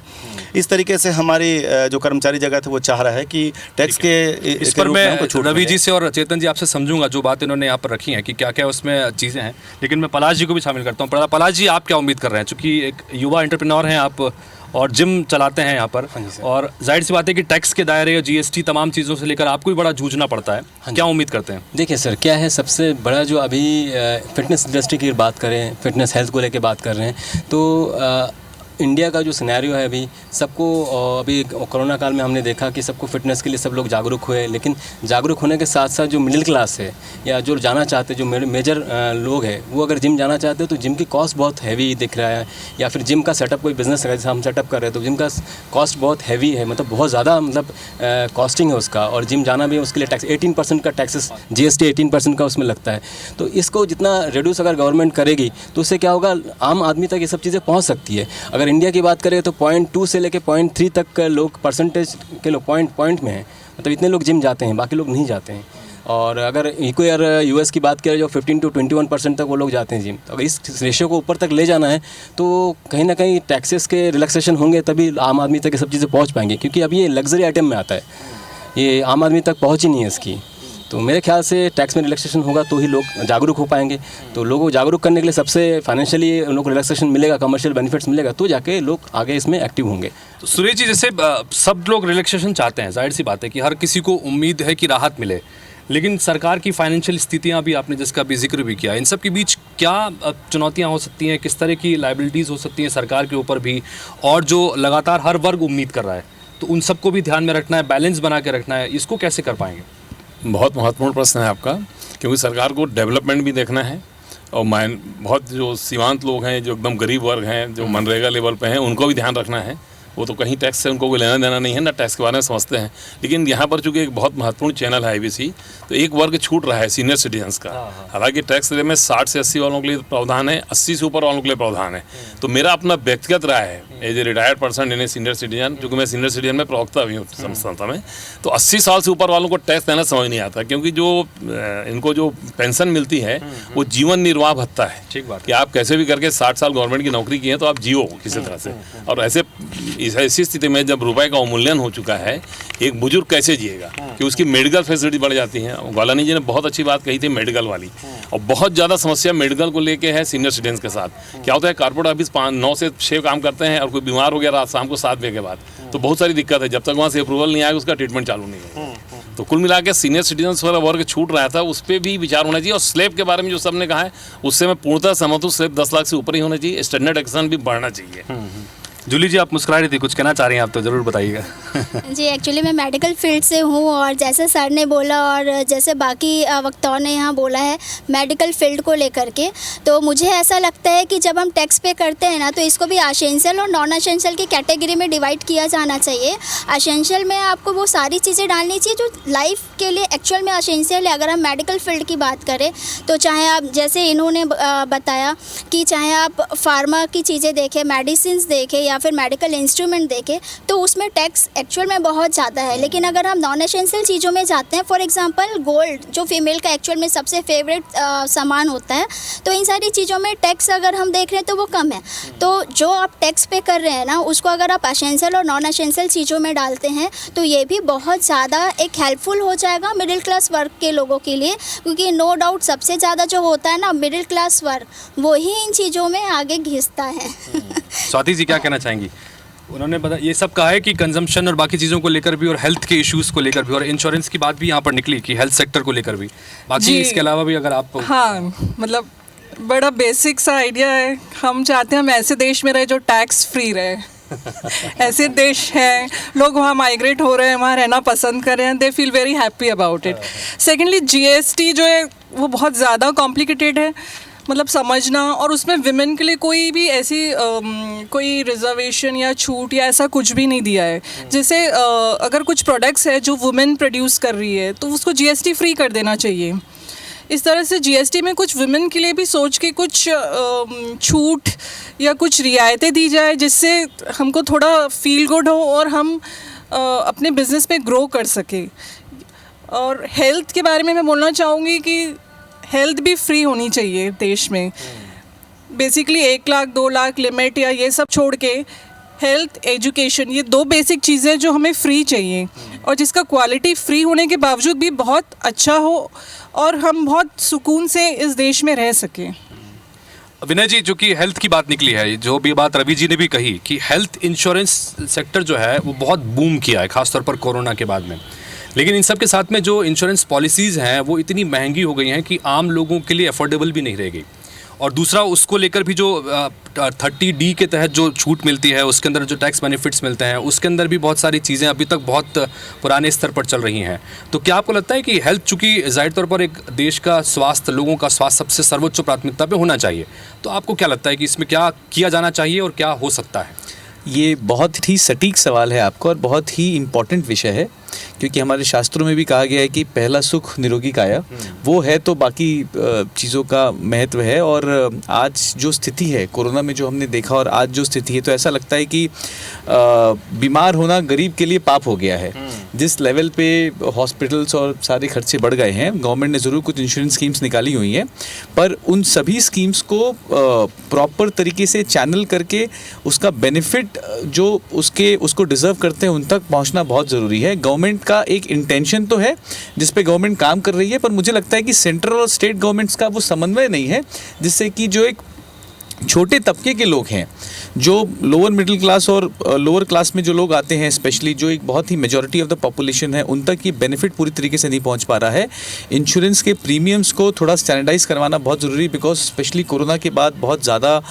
Speaker 9: इस तरीके से हमारी जो कर्मचारी जगत है वो चाह रहा है कि टैक्स के
Speaker 1: इस पर मैं रवि जी से और चेतन जी आपसे समझूंगा जो बात इन्होंने यहाँ पर रखी है कि क्या क्या उसमें चीज़ें हैं, लेकिन मैं पलाश जी को भी शामिल करता हूँ। पलाश जी, आप क्या उम्मीद कर रहे हैं? चूँकि एक युवा एंटरप्रेन्योर हैं आप और जिम चलाते हैं यहाँ पर, और जाहिर सी बात है कि टैक्स के दायरे और GST तमाम चीज़ों से लेकर आपको भी बड़ा जूझना पड़ता है। क्या उम्मीद करते हैं?
Speaker 10: देखिए सर, क्या है सबसे बड़ा जो अभी फिटनेस इंडस्ट्री की बात करें, फिटनेस हेल्थ को लेकर बात कर रहे हैं, तो इंडिया का जो सिनेरियो है अभी सबको, अभी कोरोना काल में हमने देखा कि सबको फिटनेस के लिए सब लोग जागरूक हुए, लेकिन जागरूक होने के साथ साथ जो मिडिल क्लास है या जो जाना चाहते जो मेजर लोग हैं वो अगर जिम जाना चाहते हैं तो जिम की कॉस्ट बहुत हैवी दिख रहा है, या फिर जिम का सेटअप कोई बिजनेस है जैसे हम सेटअप कर रहे हैं तो जिम का कॉस्ट बहुत हैवी है, मतलब बहुत ज़्यादा मतलब कॉस्टिंग है उसका, और जिम जाना भी उसके लिए टैक्स 18% का टैक्सेस GST 18% का उसमें लगता है। तो इसको जितना रिड्यूस अगर गवर्नमेंट करेगी तो उससे क्या होगा, आम आदमी तक ये सब चीज़ें पहुँच सकती है। अगर इंडिया की बात करें तो 0.2 से लेकर 0.3 तक लोग परसेंटेज के लोग पॉइंट में हैं, मतलब इतने लोग जिम जाते हैं, बाकी लोग नहीं जाते हैं। और अगर कोई अगर US की बात करें जो 15 to 21% तक वो लोग जाते हैं जिम, तो अगर इस रेशियो को ऊपर तक ले जाना है तो कहीं ना कहीं टैक्सेस के रिलैक्सेशन होंगे तभी आम आदमी तक ये सब चीज़ें पहुँच पाएंगी, क्योंकि अभी ये लग्जरी आइटम में आता है, ये आम आदमी तक पहुँच ही नहीं है इसकी। तो मेरे ख्याल से टैक्स में रिलैक्सेशन होगा तो ही लोग जागरूक हो पाएंगे। तो लोगों को जागरूक करने के लिए सबसे फाइनेंशियली उन लोग को रिलैक्सेशन मिलेगा, कमर्शियल बेनिफिट्स मिलेगा, तो जाके लोग आगे इसमें एक्टिव होंगे।
Speaker 1: तो सुरेश जी, जैसे सब लोग रिलैक्सेशन चाहते हैं, जाहिर सी बात है कि हर किसी को उम्मीद है कि राहत मिले, लेकिन सरकार की फाइनेंशियल स्थितियाँ भी आपने जिसका भी जिक्र भी किया, इन सब के बीच क्या चुनौतियाँ हो सकती हैं, किस तरह की लाइबिलिटीज़ हो सकती हैं सरकार के ऊपर भी, और जो लगातार हर वर्ग उम्मीद कर रहा है, तो उन सबको भी ध्यान में रखना है, बैलेंस बना के रखना है, इसको कैसे कर पाएंगे?
Speaker 5: बहुत महत्वपूर्ण प्रश्न है आपका, क्योंकि सरकार को डेवलपमेंट भी देखना है और बहुत जो सीमांत लोग हैं, जो एकदम गरीब वर्ग हैं, जो मनरेगा लेवल पे हैं, उनको भी ध्यान रखना है। वो तो कहीं टैक्स से उनको कोई लेना देना नहीं है, ना टैक्स के बारे में समझते हैं, लेकिन यहाँ पर चूंकि एक बहुत महत्वपूर्ण चैनल है IBC, तो एक वर्ग छूट रहा है सीनियर सिटीजन्स का। हालांकि टैक्स रेट में 60 से 80 वालों के लिए प्रावधान है, 80 से ऊपर वालों के लिए प्रावधान है। तो मेरा अपना व्यक्तिगत राय है as a retired person in a senior citizen, क्योंकि मैं सीनियर सिटीजन में प्रवक्ता भी हूँ संस्था में, तो 80 साल से ऊपर वालों को टैक्स देना समझ नहीं आता, क्योंकि जो इनको जो पेंशन मिलती है वो जीवन निर्वाह भत्ता है।
Speaker 1: ठीक बात
Speaker 5: कि आप कैसे भी करके 60 साल गवर्नमेंट की नौकरी की है तो आप जियो किसी तरह से, और ऐसी स्थिति में जब रुपए का अवमूल्यन हो चुका है, एक बुजुर्ग कैसे जिएगा कि उसकी मेडिकल फैसिलिटी बढ़ जाती है। गौलानी जी ने बहुत अच्छी बात कही थी मेडिकल वाली, और बहुत ज़्यादा समस्या मेडिकल को लेके है सीनियर सिटीजन के साथ। क्या होता है, कारपोरेट ऑफिस 9 से 6 काम करते हैं और कोई बीमार हो गया रात शाम को 7 बजे के बाद, तो बहुत सारी दिक्कत है, जब तक वहाँ से अप्रूवल नहीं आएगा उसका ट्रीटमेंट चालू नहीं है। तो कुल मिला के सीनियर सिटीजन वाला वर्ग छूट रहा था, उस पर भी विचार होना चाहिए। और स्लैब के बारे में जो सबने कहा है उससे मैं पूर्णतः सहमत हूँ, स्लैब 10 लाख से ऊपर ही होना चाहिए, स्टैंडर्ड एक्शन भी बढ़ना चाहिए।
Speaker 1: जूली जी, आप मुस्कुरा रही थी, कुछ कहना चाह रही हैं आप, तो ज़रूर बताइएगा।
Speaker 6: जी, एक्चुअली मैं मेडिकल फील्ड से हूँ, और जैसे सर ने बोला और जैसे बाकी वक्ताओं ने यहाँ बोला है मेडिकल फील्ड को लेकर के, तो मुझे ऐसा लगता है कि जब हम टैक्स पे करते हैं ना, तो इसको भी एसेंशियल और नॉन एसेंशियल की कैटेगरी में डिवाइड किया जाना चाहिए। एसेंशियल में आपको वो सारी चीज़ें डालनी चाहिए जो लाइफ के लिए एक्चुअल में एसेंशियल है। अगर हम मेडिकल फील्ड की बात करें तो चाहे आप, जैसे इन्होंने बताया कि चाहे आप फार्मा की चीज़ें देखें, मेडिसिन देखें या फिर मेडिकल इंस्ट्रूमेंट देखें, तो उसमें टैक्स एक्चुअल में बहुत ज़्यादा है। लेकिन अगर हम नॉन एसेंशियल चीज़ों में जाते हैं, फॉर एग्जांपल गोल्ड, जो फीमेल का एक्चुअल में सबसे फेवरेट सामान होता है, तो इन सारी चीज़ों में टैक्स अगर हम देख रहे हैं तो वो कम है। तो जो आप टैक्स पे कर रहे हैं ना, उसको अगर आप एसेंशियल और नॉन एसेंशियल चीज़ों में डालते हैं तो ये भी बहुत ज़्यादा एक हेल्पफुल हो जाएगा मिडिल क्लास वर्ग के लोगों के लिए, क्योंकि नो डाउट सबसे ज़्यादा जो होता है ना मिडिल क्लास वर्ग, वही इन चीज़ों में आगे घिसता है।
Speaker 1: स्वाति जी, क्या कहना चाहेंगी? उन्होंने ये सब कहा है कि कंजम्पशन और बाकी चीज़ों को लेकर भी, और हेल्थ के इश्यूज़ को लेकर भी, और इंश्योरेंस की बात भी यहाँ पर निकली कि हेल्थ सेक्टर को लेकर भी। बाकी इसके अलावा भी अगर आप,
Speaker 4: हाँ, मतलब बड़ा बेसिक सा आइडिया है, हम चाहते हैं हम ऐसे देश में रहे जो टैक्स फ्री रहे। ऐसे देश हैं, लोग वहाँ माइग्रेट हो रहे हैं, वहाँ रहना पसंद कर रहे हैं, they feel very happy about it. Secondly GST जो है वो बहुत ज़्यादा कॉम्प्लिकेटेड है, मतलब समझना, और उसमें विमेन के लिए कोई भी ऐसी कोई रिजर्वेशन या छूट या ऐसा कुछ भी नहीं दिया है। जैसे अगर कुछ प्रोडक्ट्स है जो वुमेन प्रोड्यूस कर रही है तो उसको जीएसटी फ्री कर देना चाहिए। इस तरह से जीएसटी में कुछ वुमेन के लिए भी सोच के कुछ छूट या कुछ रियायतें दी जाए, जिससे हमको थोड़ा फील गुड हो और हम अपने बिजनेस में ग्रो कर सके। और हेल्थ के बारे में मैं बोलना चाहूँगी कि हेल्थ भी फ्री होनी चाहिए देश में। बेसिकली 1 लाख 2 लाख लिमिट या ये सब छोड़ के हेल्थ, एजुकेशन, ये 2 बेसिक चीज़ें जो हमें फ्री चाहिए, और जिसका क्वालिटी फ्री होने के बावजूद भी बहुत अच्छा हो और हम बहुत सुकून से इस देश में रह सकें।
Speaker 1: विनय जी, जो कि हेल्थ की बात निकली है, जो भी बात रवि जी ने भी कही कि हेल्थ इंश्योरेंस सेक्टर जो है वो बहुत बूम किया है, खासतौर पर कोरोना के बाद में। लेकिन इन सब के साथ में जो इंश्योरेंस पॉलिसीज़ हैं वो इतनी महंगी हो गई हैं कि आम लोगों के लिए अफोर्डेबल भी नहीं रह गई। और दूसरा, उसको लेकर भी जो 30D के तहत जो छूट मिलती है, उसके अंदर जो टैक्स बेनिफिट्स मिलते हैं, उसके अंदर भी बहुत सारी चीज़ें अभी तक बहुत पुराने स्तर पर चल रही हैं। तो क्या आपको लगता है कि हेल्थ, चूँकि ज़ाहिर तौर पर एक देश का स्वास्थ्य, लोगों का स्वास्थ्य सबसे सर्वोच्च प्राथमिकता पे होना चाहिए, तो आपको क्या लगता है कि इसमें क्या किया जाना चाहिए और क्या हो सकता है?
Speaker 2: ये बहुत ही सटीक सवाल है आपका और बहुत ही इम्पॉर्टेंट विषय है, क्योंकि हमारे शास्त्रों में भी कहा गया है कि पहला सुख निरोगी काया, वो है तो बाकी चीज़ों का महत्व है। और आज जो स्थिति है कोरोना में, जो हमने देखा, और आज जो स्थिति है, तो ऐसा लगता है कि बीमार होना गरीब के लिए पाप हो गया है। जिस लेवल पे हॉस्पिटल्स और सारे खर्चे बढ़ गए हैं, गवर्नमेंट ने ज़रूर कुछ इंश्योरेंस स्कीम्स निकाली हुई हैं, पर उन सभी स्कीम्स को प्रॉपर तरीके से चैनल करके उसका बेनिफिट जो उसको डिज़र्व करते हैं उन तक पहुंचना बहुत ज़रूरी है। गवर्नमेंट का एक इंटेंशन तो है जिस पे गवर्नमेंट काम कर रही है, पर मुझे लगता है कि सेंट्रल और स्टेट गवर्नमेंट्स का वो समन्वय नहीं है, जिससे कि जो एक छोटे तबके के लोग हैं, जो लोअर मिडिल क्लास और लोअर क्लास में जो लोग आते हैं, स्पेशली जो एक बहुत ही मेजॉरिटी ऑफ द पॉपुलेशन है, उन तक ये बेनिफिट पूरी तरीके से नहीं पहुंच पा रहा है। इंश्योरेंस के प्रीमियम्स को थोड़ा स्टैंडर्डाइज करवाना बहुत ज़रूरी, बिकॉज स्पेशली कोरोना के बाद बहुत ज़्यादा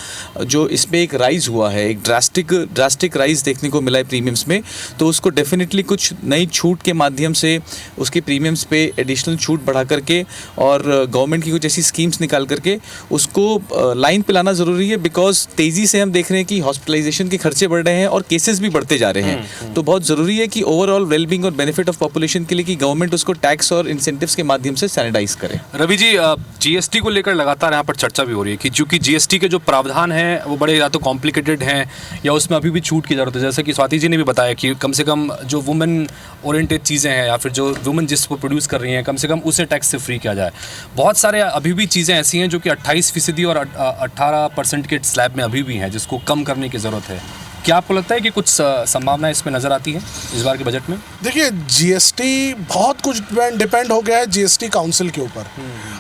Speaker 2: जो इसमें एक राइज़ हुआ है, एक ड्रास्टिक राइज़ देखने को मिला है प्रीमियम्स में, तो उसको डेफिनेटली कुछ नई छूट के माध्यम से उसके प्रीमियम्स पे एडिशनल छूट बढ़ा करके और गवर्नमेंट की कुछ ऐसी स्कीम्स निकाल करके उसको लाइन पे लाना ज़रूरी है, बिकॉज तेज़ी से हम देख रहे हैं कि हॉस्पिटलाइजेशन के खर्चे बढ़ रहे हैं और केसेस भी बढ़ते जा रहे हैं। तो बहुत ज़रूरी है कि ओवरऑल वेलबींग और बेनिफिट ऑफ पॉपुलेशन के लिए कि गवर्नमेंट उसको टैक्स और इंसेंटिव्स के माध्यम से सैनिटाइज करे।
Speaker 1: रवि जी, जीएसटी को लेकर लगातार यहाँ पर चर्चा भी हो रही है कि चूँकि जीएसटी के जो प्रावधान हैं वो बड़े या तो कॉम्प्लिकेटेड हैं या उसमें अभी भी छूट की ज़रूरत है। जैसे कि स्वाति जी ने भी बताया कि कम से कम जो वुमेन ओरिएंटेड चीज़ें हैं या फिर जो वुमेन जिसको प्रोड्यूस कर रही हैं, कम से कम उसे टैक्स से फ्री किया जाए। बहुत सारे अभी भी चीज़ें ऐसी हैं जो कि 28% और 18% के स्लैब में अभी भी हैं, जिसको कम करने की ज़रूरत है। क्या आपको लगता है कि कुछ संभावना इसमें नज़र आती है इस बार के बजट में?
Speaker 3: देखिए, जीएसटी बहुत कुछ डिपेंड हो गया है जीएसटी काउंसिल के ऊपर।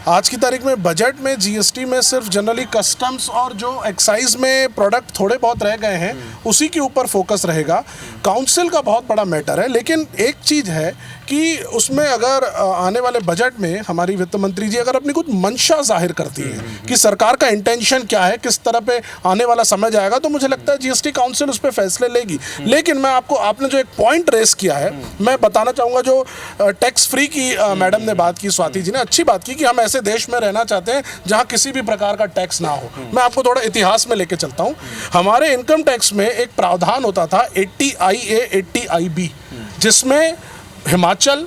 Speaker 3: आज की तारीख में बजट में जीएसटी में सिर्फ जनरली कस्टम्स और जो एक्साइज में प्रोडक्ट थोड़े बहुत रह गए हैं उसी के ऊपर फोकस रहेगा। काउंसिल का बहुत बड़ा मैटर है, लेकिन एक चीज़ है कि उसमें अगर आने वाले बजट में हमारी वित्त मंत्री जी अगर अपनी कुछ मंशा जाहिर करती है कि सरकार का इंटेंशन क्या है, किस तरह पे आने वाला समय जाएगा, तो मुझे लगता है जीएसटी काउंसिल उस पर फैसले लेगी। लेकिन मैं आपने जो एक पॉइंट रेस किया है, मैं बताना चाहूँगा, जो टैक्स फ्री की मैडम ने बात की, स्वाति जी ने अच्छी बात की कि हम ऐसे देश में रहना चाहते हैं जहाँ किसी भी प्रकार का टैक्स ना हो। मैं आपको थोड़ा इतिहास में लेके चलता हूँ। हमारे इनकम टैक्स में एक प्रावधान होता था 80IA 80IB, जिसमें हिमाचल,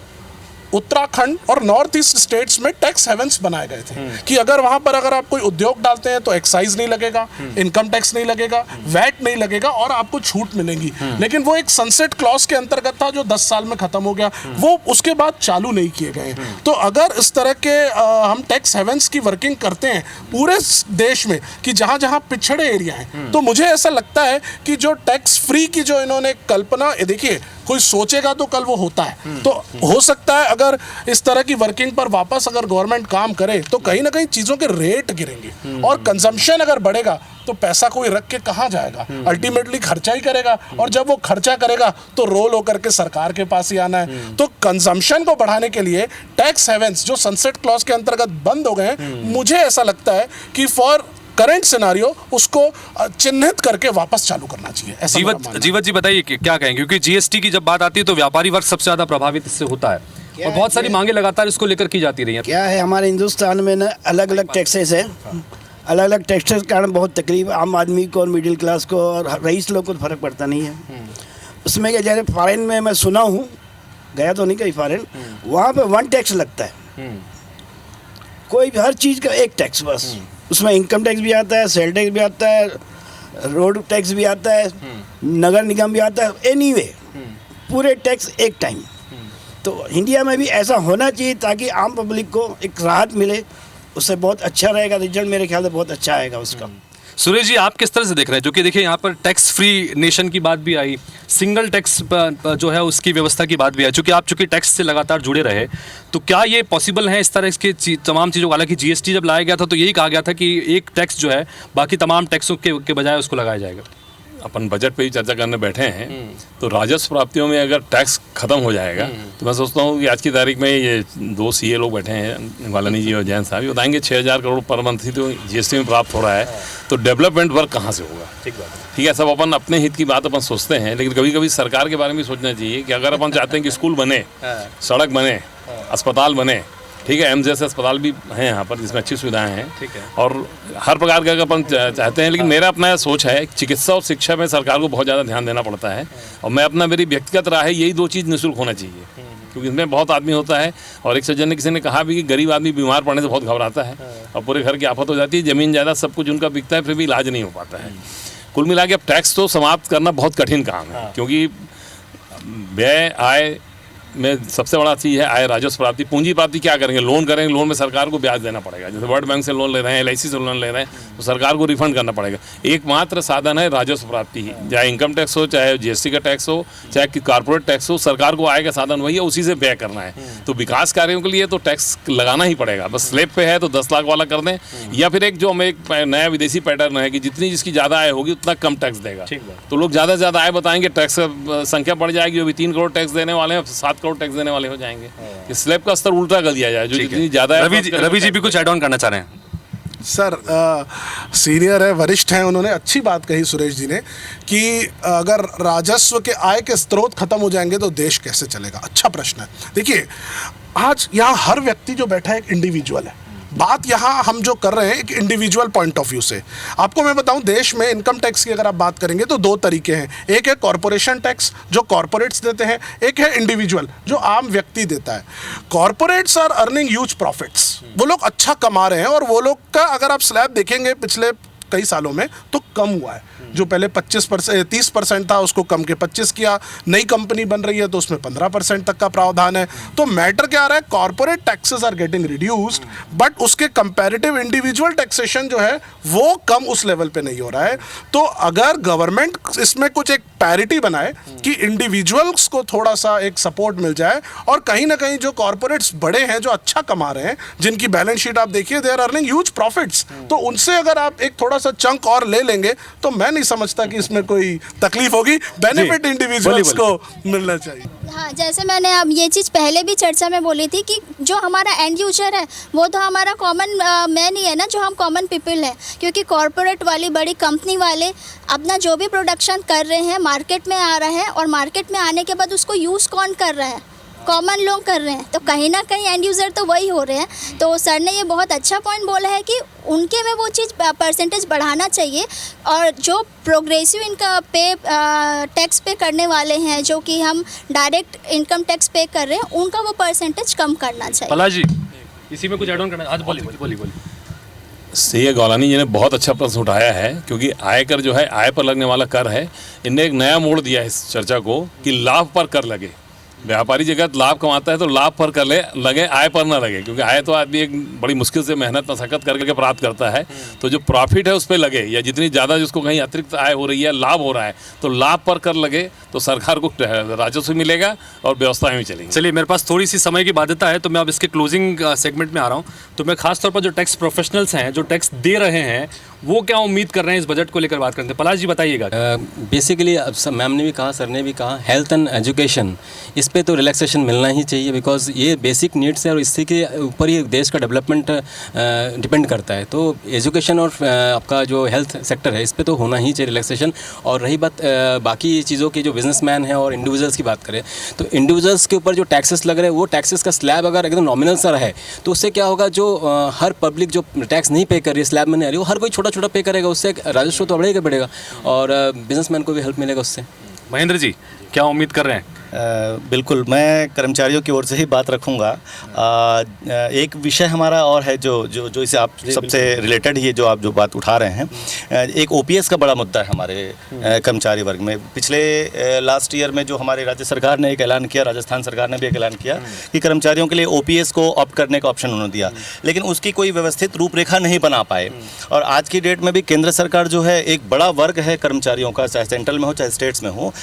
Speaker 3: उत्तराखंड और नॉर्थ ईस्ट स्टेट्स में टैक्स हेवंस बनाए गए थे कि अगर वहां पर अगर आप कोई उद्योग डालते हैं तो एक्साइज नहीं लगेगा, इनकम टैक्स नहीं लगेगा, वैट नहीं लगेगा और आपको छूट मिलेंगी। लेकिन वो एक सनसेट क्लॉज के अंतर्गत था जो 10 साल में खत्म हो गया, वो उसके बाद चालू नहीं किए गए। तो अगर इस तरह के हम टैक्स हेवंस की वर्किंग करते हैं पूरे देश में कि जहां जहां पिछड़े एरिया हैं, तो मुझे ऐसा लगता है कि जो टैक्स फ्री की जो इन्होंने कल्पना, देखिए कोई सोचेगा तो कल वो होता है। तो हो सकता है अगर इस तरह की वर्किंग पर वापस अगर गवर्नमेंट काम करे तो कहीं ना कहीं चीज़ों के रेट गिरेंगे और कंजम्पशन अगर बढ़ेगा तो पैसा कोई रख के कहाँ जाएगा, अल्टीमेटली खर्चा ही करेगा, और जब वो खर्चा करेगा तो रोल होकर के सरकार के पास ही आना है। तो कंजम्पशन को बढ़ाने के लिए टैक्स हेवंस जो सनसेट क्लॉज के अंतर्गत बंद हो गए हैं, मुझे ऐसा लगता है कि फॉर करंट सिनारियो उसको चिन्हित करके वापस चालू करना चाहिए। ऐसा मेरा मानना है।
Speaker 1: जीवत जी बताइए कि क्या कहें, क्योंकि जीएसटी की जब बात आती है तो व्यापारी वर्ग सबसे ज्यादा प्रभावित इससे होता है और बहुत सारी मांगे लगातार इसको लेकर की जाती रही हैं।
Speaker 8: क्या है, हमारे हिंदुस्तान में ना अलग अलग टैक्सेस है, अलग अलग टैक्सेस के कारण बहुत तकलीफ आम आदमी को और मिडिल क्लास को और रईस लोग को फर्क पड़ता नहीं है। उसमें क्या, जैसे फॉरेन में मैं सुना हूँ, गया तो नहीं कहीं फॉरेन, वहाँ पे 1 टैक्स लगता है, कोई भी हर चीज़ का 1 टैक्स बस। उसमें इनकम टैक्स भी आता है, सेल टैक्स भी आता है, रोड टैक्स भी आता है, नगर निगम भी आता है, एनीवे पूरे टैक्स एक टाइम। तो इंडिया में भी ऐसा होना चाहिए ताकि आम पब्लिक को एक राहत मिले, उससे बहुत अच्छा रहेगा, रिजल्ट मेरे ख्याल से बहुत अच्छा आएगा उसका।
Speaker 1: सुरेश जी, आप किस तरह से देख रहे हैं, जो कि देखिए यहाँ पर टैक्स फ्री नेशन की बात भी आई, सिंगल टैक्स जो है उसकी व्यवस्था की बात भी आई, चूंकि टैक्स से लगातार जुड़े रहे, तो क्या ये पॉसिबल है इस तरह की तमाम चीज़ों को? हालांकि जीएसटी जब लाया गया था तो यही कहा गया था कि एक टैक्स जो है बाकी तमाम टैक्सों के बजाय उसको लगाया जाएगा।
Speaker 5: अपन बजट पे ही चर्चा करने बैठे हैं, तो राजस्व प्राप्तियों में अगर टैक्स खत्म हो जाएगा तो मैं सोचता हूँ कि आज की तारीख में ये 2 सीए लोग बैठे हैं, वालानी जी और जैन साहब, बताएंगे 6000 करोड़ पर मंथ ही तो जीएसटी में प्राप्त हो रहा है, तो डेवलपमेंट वर्क कहाँ से होगा? ठीक है, सब अपन अपने हित की बात अपन सोचते हैं, लेकिन कभी कभी सरकार के बारे में सोचना चाहिए कि अगर अपन चाहते हैं कि स्कूल बने, सड़क बने, अस्पताल बने, ठीक है, एम्स जैसे अस्पताल भी हैं यहाँ पर जिसमें अच्छी सुविधाएं हैं, ठीक है, और हर प्रकार का अगर अपन चाहते हैं, लेकिन मेरा अपना सोच है चिकित्सा और शिक्षा में सरकार को बहुत ज़्यादा ध्यान देना पड़ता है, और मेरी व्यक्तिगत राय है यही 2 चीज़ निःशुल्क होना चाहिए, क्योंकि इसमें बहुत आदमी होता है। और एक सज्जन ने किसी ने कहा भी कि गरीब आदमी बीमार पड़ने से बहुत घबराता है और पूरे घर की आफत हो जाती है, ज़मीन जायदाद सब कुछ उनका बिकता है, फिर भी इलाज नहीं हो पाता है। कुल मिला के अब टैक्स तो समाप्त करना बहुत कठिन काम है, क्योंकि व्यय आय में सबसे बड़ा चीज़ है आय, राजस्व प्राप्ति। पूंजी प्राप्ति क्या करेंगे? लोन करेंगे, लोन में सरकार को ब्याज देना पड़ेगा, जैसे वर्ल्ड बैंक से लोन ले रहे हैं, LIC से लोन ले रहे हैं, तो सरकार को रिफंड करना पड़ेगा। एकमात्र साधन है राजस्व प्राप्ति ही, चाहे इनकम टैक्स हो, चाहे जीएसटी का टैक्स हो, चाहे कॉर्पोरेट टैक्स हो, सरकार को आय का साधन वही है, उसी से व्यय करना है। तो विकास कार्यों के लिए तो टैक्स लगाना ही पड़ेगा, बस स्लैब पे है तो 10 लाख वाला कर दें, या फिर एक जो हमें एक नया विदेशी पैटर्न है कि जितनी जिसकी ज़्यादा आय होगी उतना कम टैक्स देगा, तो लोग ज़्यादा से ज़्यादा आय बताएंगे, टैक्स संख्या बढ़ जाएगी, अभी 3 करोड़ टैक्स देने वाले हैं, 7 करोड़ टैक्स देने वाले हो जाएंगे। इस स्लैब का स्तर उल्टा कर दिया जाए, जो जितनी ज़्यादा है।
Speaker 1: रवि जी भी कुछ ऐड ऑन करना चाह रहे हैं?
Speaker 3: सर, सीनियर है, वरिष्ठ हैं, उन्होंने अच्छी बात कही सुरेश जी ने कि अगर राजस्व के आय के स्रोत खत्म हो जाएंगे तो देश कैसे चलेगा। अच्छा प्रश्न है। देखिए, आज यहाँ हर व्यक्ति जो बैठा है एक इंडिविजुअल है। बात यहाँ हम जो कर रहे हैं एक इंडिविजुअल पॉइंट ऑफ व्यू से। आपको मैं बताऊं, देश में इनकम टैक्स की अगर आप बात करेंगे तो 2 तरीके हैं। एक है कॉरपोरेशन टैक्स जो कॉरपोरेट्स देते हैं, एक है इंडिविजुअल जो आम व्यक्ति देता है। Corporates are earning huge profits, वो लोग अच्छा कमा रहे हैं, और वो लोग का अगर आप स्लैब देखेंगे पिछले कई सालों में तो कम हुआ है। जो पहले 30% था उसको कम के 25 किया, नई कंपनी बन रही है तो उसमें 15% तक का प्रावधान है। तो मैटर क्या आ रहा है, corporate taxes are getting reduced, but उसके कंपैरेटिव इंडिविजुअल टैक्सेशन जो है वो कम उस लेवल पे नहीं हो रहा है। तो अगर गवर्नमेंट इसमें कुछ एक पैरिटी बनाए कि इंडिविजुअल्स को थोड़ा सा एक सपोर्ट मिल जाए, और कहीं ना कहीं जो कॉर्पोरेट्स बड़े हैं जो अच्छा कमा रहे हैं, जिनकी बैलेंस शीट आप देखिए, they are earning huge profits, तो उनसे अगर आप एक थोड़ा सा चंक और ले लेंगे तो मैं नहीं समझता कि इसमें कोई तकलीफ होगी। बेनिफिट इंडिविजुअल्स को मिलना चाहिए।
Speaker 6: हाँ, जैसे मैंने अब ये चीज़ पहले भी चर्चा में बोली थी कि जो हमारा एंड यूजर है वो तो हमारा कॉमन मैन ही है ना, जो हम कॉमन पीपल है, क्योंकि कॉरपोरेट वाली बड़ी कंपनी वाले अपना जो भी प्रोडक्शन कर रहे हैं मार्केट में आ रहा है, और मार्केट में आने के बाद उसको यूज़ कौन कर रहा है? कॉमन लोग कर रहे हैं। तो कहीं ना कहीं एंड यूज़र तो वही हो रहे हैं। तो सर ने ये बहुत अच्छा पॉइंट बोला है कि उनके में वो चीज़ परसेंटेज बढ़ाना चाहिए, और जो प्रोग्रेसिव इनका टैक्स पे करने वाले हैं, जो कि हम डायरेक्ट इनकम टैक्स पे कर रहे हैं, उनका वो परसेंटेज कम करना चाहिए।
Speaker 1: पला जी, इसी में कुछ ऐड ऑन करना? आज बोलिए।
Speaker 5: सीए गौलानी जी ने बहुत अच्छा प्रश्न उठाया है, क्योंकि आयकर जो है आय पर लगने वाला कर है। इनने एक नया मोड़ दिया है इस चर्चा को कि लाभ पर कर लगे। व्यापारी जगत लाभ कमाता है तो लाभ पर कर लगे, आय पर ना लगे, क्योंकि आय तो आदमी एक बड़ी मुश्किल से मेहनत मशक्कत करके प्राप्त करता है। तो जो प्रॉफिट है उस पर लगे, या जितनी ज़्यादा जिसको कहीं अतिरिक्त आय हो रही है, लाभ हो रहा है, तो लाभ पर कर लगे तो सरकार को राजस्व मिलेगा और व्यवस्थाएं भी चलेंगी।
Speaker 1: चलिए, मेरे पास थोड़ी सी समय की बाध्यता है तो मैं अब इसके क्लोजिंग सेगमेंट में आ रहा हूँ। तो मैं खास तौर पर जो टैक्स प्रोफेशनल्स हैं जो टैक्स दे रहे हैं वो क्या उम्मीद कर रहे हैं इस बजट को लेकर बात करते हैं। पलाश जी बताइएगा।
Speaker 10: बेसिकली अब सब मैम ने भी कहा, सर ने भी कहा, हेल्थ एंड एजुकेशन, इस पे तो रिलैक्सेशन मिलना ही चाहिए, बिकॉज ये बेसिक नीड्स है और इसी के ऊपर ही देश का डेवलपमेंट डिपेंड करता है। तो एजुकेशन और आपका जो हेल्थ सेक्टर है, इस पे तो होना ही चाहिए रिलैक्सेशन। और रही बात बाकी चीज़ों की, जो बिजनेसमैन है और इंडिविजुअल्स की बात करें, तो इंडिविजुअल्स के ऊपर जो टैक्सेस लग रहे हैं, वो टैक्सेस का स्लैब अगर एकदम नॉमिनल सा रहे तो उससे क्या होगा, जो हर पब्लिक जो टैक्स नहीं पे कर रही है, स्लैब में नहीं आ रही, वो हर कोई छोटा छोटा पे करेगा, उससे राजस्व तो बढ़ेगा और बिजनेसमैन को भी हेल्प मिलेगा उससे।
Speaker 1: महेंद्र जी क्या उम्मीद कर रहे हैं?
Speaker 9: बिल्कुल, मैं कर्मचारियों की ओर से ही बात रखूंगा। एक विषय हमारा और है जो इसे आप सबसे रिलेटेड ही है, जो आप जो बात उठा रहे हैं, एक ओपीएस का बड़ा मुद्दा है हमारे कर्मचारी वर्ग में। पिछले लास्ट ईयर में जो हमारे राज्य सरकार ने एक ऐलान किया, राजस्थान सरकार ने भी एक ऐलान किया कि कर्मचारियों के लिए ओपीएस को ऑप्ट करने का ऑप्शन उन्होंने दिया, लेकिन उसकी कोई व्यवस्थित रूपरेखा नहीं बना पाए। और आज की डेट में भी केंद्र सरकार जो है, एक बड़ा वर्ग है कर्मचारियों का, चाहे सेंट्रल में हो चाहे स्टेट्स में हो,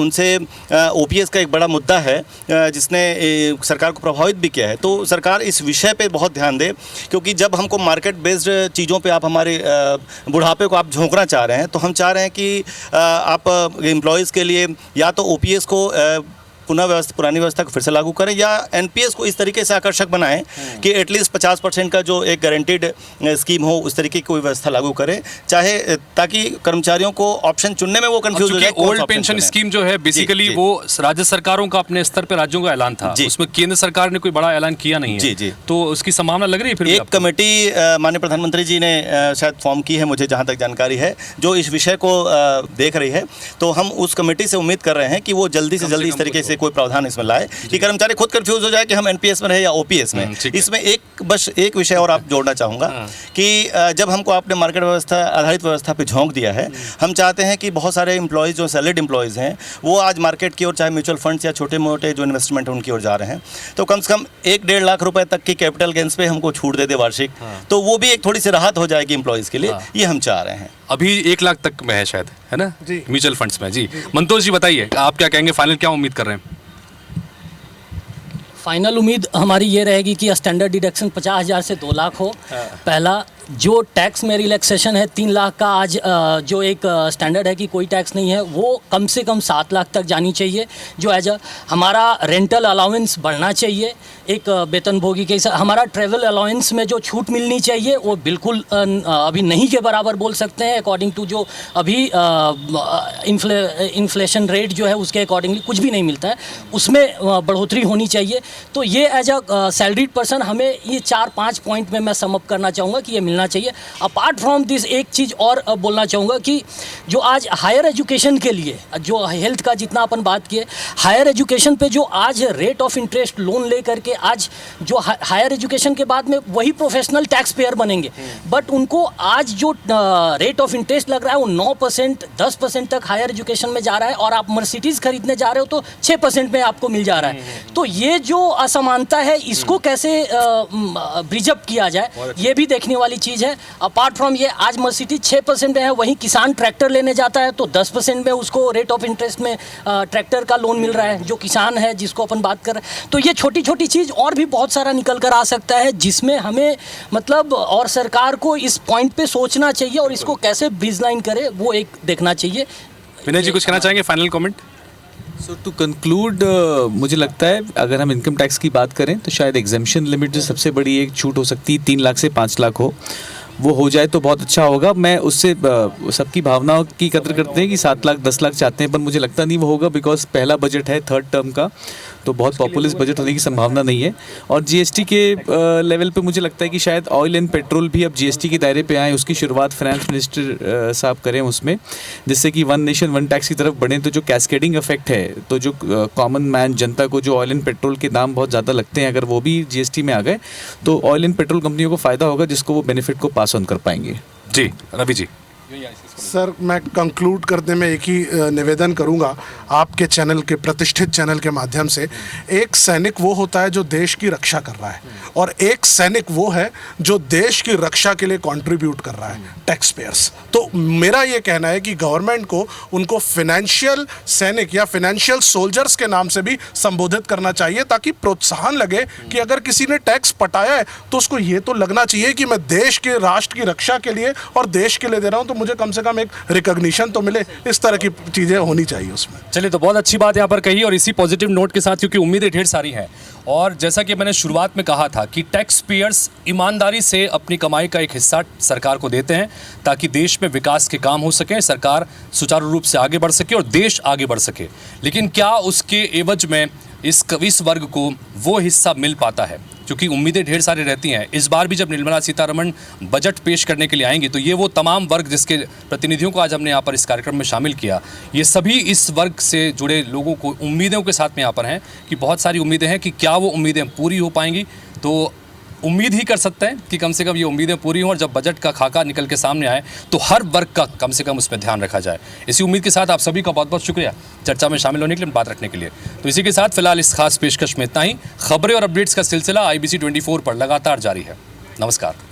Speaker 9: उनसे ओपीएस का एक बड़ा मुद्दा है जिसने सरकार को प्रभावित भी किया है। तो सरकार इस विषय पे बहुत ध्यान दे, क्योंकि जब हमको मार्केट बेस्ड चीज़ों पे आप हमारे बुढ़ापे को आप झोंकना चाह रहे हैं, तो हम चाह रहे हैं कि आप एम्प्लॉयज़ के लिए या तो ओपीएस को पुरानी व्यवस्था को फिर से लागू करें, या एनपीएस को इस तरीके से आकर्षक बनाएं कि एटलीस्ट 50% का जो एक गारंटीड स्कीम हो, उस तरीके की कोई व्यवस्था लागू करें, चाहे ताकि कर्मचारियों को ऑप्शन चुनने में वो कंफ्यूज हो जाए।
Speaker 1: ओल्ड पेंशन स्कीम जो है बेसिकली वो राज्य सरकारों का अपने स्तर पर राज्यों का ऐलान था, उसमें केंद्र सरकार ने कोई बड़ा ऐलान किया नहीं है। जी, तो उसकी संभावना लग रही है। फिर
Speaker 9: एक कमेटी माननीय प्रधानमंत्री जी ने शायद फॉर्म की है, मुझे जहाँ तक जानकारी है, जो इस विषय को देख रही है। तो हम उस कमेटी से उम्मीद कर रहे हैं कि वो जल्दी से जल्दी इस तरीके से कोई प्रावधान इसमें लाए कि कर्मचारी खुद कंफ्यूज हो जाए कि हम एनपीएस में रहे या ओपीएस में। इसमें एक विषय और आप जोड़ना चाहूँगा कि जब हमको आपने मार्केट व्यवस्था आधारित व्यवस्था पे झोंक दिया है, हम चाहते हैं कि बहुत सारे एम्प्लॉयज़ जो सैलरीड एम्प्लॉयज़ हैं, वो आज मार्केट की ओर, चाहे म्यूचुअल फंड्स या छोटे मोटे जो इन्वेस्टमेंट है उनकी ओर जा रहे हैं। तो कम से कम 1-1.5 लाख रुपए तक की कैपिटल गेंस पे हमको छूट दे वार्षिक, तो वो भी एक थोड़ी सी राहत हो जाएगी एम्प्लॉयज़ के लिए, ये हम चाह रहे हैं।
Speaker 1: अभी 1 लाख तक में है शायद, है ना, म्यूचुअल फंड्स में। जी मंतोष जी बताइए, आप क्या कहेंगे, फाइनल क्या उम्मीद कर रहे हैं?
Speaker 7: फाइनल उम्मीद हमारी ये रहेगी कि स्टैंडर्ड डिडक्शन 50,000 से 2 लाख हो। पहला जो टैक्स में रिलैक्सेशन है 3 लाख का, आज जो एक स्टैंडर्ड है कि कोई टैक्स नहीं है, वो कम से कम 7 लाख तक जानी चाहिए। जो एज हमारा रेंटल अलाउंस बढ़ना चाहिए, एक वेतनभोगी के हिसाब, हमारा ट्रैवल अलाउंस में जो छूट मिलनी चाहिए वो बिल्कुल अभी नहीं के बराबर बोल सकते हैं, अकॉर्डिंग टू जो अभी इन्फ्लेशन रेट जो है उसके अकॉर्डिंगली कुछ भी नहीं मिलता है, उसमें बढ़ोतरी होनी चाहिए। तो ये एज अ सैलरीड पर्सन हमें ये 4-5 पॉइंट में मैं समअप करना चाहूँगा कि ये मिलना चाहिए। अपार्ट फ्रॉम दिस एक चीज़ और बोलना चाहूँगा कि जो आज हायर एजुकेशन के लिए, जो हेल्थ का जितना अपन बात किए, हायर एजुकेशन पे जो आज रेट ऑफ इंटरेस्ट लोन ले करके आज जो हायर एजुकेशन के बाद में वही प्रोफेशनल टैक्स पेयर बनेंगे, बट उनको आज जो रेट ऑफ इंटरेस्ट लग रहा है वो 9%, 10% तक हायर एजुकेशन में जा रहा है, और आप मर्सिडीज़ खरीदने जा रहे हो तो 6% में आपको मिल जा रहा है। तो ये जो असमानता है, इसको कैसे ब्रिज अप किया जाए, ये भी देखने वाली चीज़ है। अपार्ट फ्रॉम ये, आज मर्सिडीज 6% में है, वहीं किसान ट्रैक्टर लेने जाता है तो 10% में उसको रेट ऑफ इंटरेस्ट में ट्रैक्टर का लोन मिल रहा है, जो किसान है जिसको अपन बात कर रहे हैं। तो ये छोटी छोटी चीज़ और भी बहुत सारा निकल कर आ सकता है, जिसमें हमें मतलब और सरकार को इस पॉइंट पे सोचना चाहिए और इसको कैसे ब्रिज लाइन करे वो एक देखना चाहिए।
Speaker 1: विनय जी कुछ कहना चाहेंगे, final comment?
Speaker 2: So to conclude, मुझे लगता है अगर हम इनकम टैक्स की बात करें तो शायद एग्जेम्पशन लिमिट जो सबसे बड़ी एक छूट हो सकती है 3 लाख से 5 लाख वो हो जाए तो बहुत अच्छा होगा। मैं उससे सबकी भावनाओं की कदर करते हैं कि 7 लाख 10 लाख चाहते हैं, पर मुझे लगता नहीं वो होगा, बिकॉज पहला बजट है 3rd टर्म का, तो बहुत पॉपुलर बजट होने की संभावना नहीं है। और जीएसटी के लेवल पे मुझे लगता है कि शायद ऑयल एंड पेट्रोल भी अब जीएसटी के दायरे पे आए, उसकी शुरुआत फाइनेंस मिनिस्टर साहब करें उसमें, जिससे कि 1 नेशन 1 टैक्स की तरफ बढ़ें। तो जो कैस्केडिंग इफेक्ट है, तो जो कॉमन मैन जनता को जो ऑयल एंड पेट्रोल के दाम बहुत ज़्यादा लगते हैं, अगर वो भी जीएसटी में आ गए तो ऑयल एंड पेट्रोल कंपनियों को फ़ायदा होगा, जिसको वो बेनिफिट को पास ऑन कर पाएंगे।
Speaker 1: जी रवि जी।
Speaker 3: सर, मैं कंक्लूड करने में एक ही निवेदन करूंगा आपके चैनल के, प्रतिष्ठित चैनल के माध्यम से। एक सैनिक वो होता है जो देश की रक्षा कर रहा है, और एक सैनिक वो है जो देश की रक्षा के लिए कंट्रीब्यूट कर रहा है, टैक्स पेयर्स। तो मेरा ये कहना है कि गवर्नमेंट को उनको फाइनेंशियल सैनिक या फाइनेंशियल सोल्जर्स के नाम से भी संबोधित करना चाहिए, ताकि प्रोत्साहन लगे कि अगर किसी ने टैक्स पटाया है तो उसको ये तो लगना चाहिए कि मैं देश के, राष्ट्र की रक्षा के लिए और देश के लिए दे रहा हूँ, तो मुझे कम से कम एक रिकॉग्निशन तो मिले। इस तरह की चीज़ें होनी चाहिए उसमें।
Speaker 1: चलिए, तो बहुत अच्छी बात यहाँ पर कही, और इसी पॉजिटिव नोट के साथ, क्योंकि उम्मीदें ढेर सारी हैं, और जैसा कि मैंने शुरुआत में कहा था कि टैक्स पेयर्स ईमानदारी से अपनी कमाई का एक हिस्सा सरकार को देते हैं ताकि देश में विकास के काम हो सके, सरकार सुचारू रूप से आगे बढ़ सके और देश आगे बढ़ सके। लेकिन क्या उसके एवज में इस वर्ग को वो हिस्सा मिल पाता है? क्योंकि उम्मीदें ढेर सारी रहती हैं। इस बार भी जब निर्मला सीतारमण बजट पेश करने के लिए आएंगी तो ये वो तमाम वर्ग जिसके प्रतिनिधियों को आज हमने यहाँ पर इस कार्यक्रम में शामिल किया, ये सभी इस वर्ग से जुड़े लोगों को उम्मीदों के साथ में यहाँ पर हैं कि बहुत सारी उम्मीदें हैं कि क्या वो उम्मीदें पूरी हो पाएंगी। तो उम्मीद ही कर सकते हैं कि कम से कम ये उम्मीदें पूरी हों, और जब बजट का खाका निकल के सामने आए तो हर वर्ग का कम से कम उसमें ध्यान रखा जाए। इसी उम्मीद के साथ आप सभी का बहुत बहुत शुक्रिया चर्चा में शामिल होने के लिए, बात रखने के लिए। तो इसी के साथ फिलहाल इस खास पेशकश में इतना ही। खबरें और अपडेट्स का सिलसिला IBC 24 पर लगातार जारी है। नमस्कार।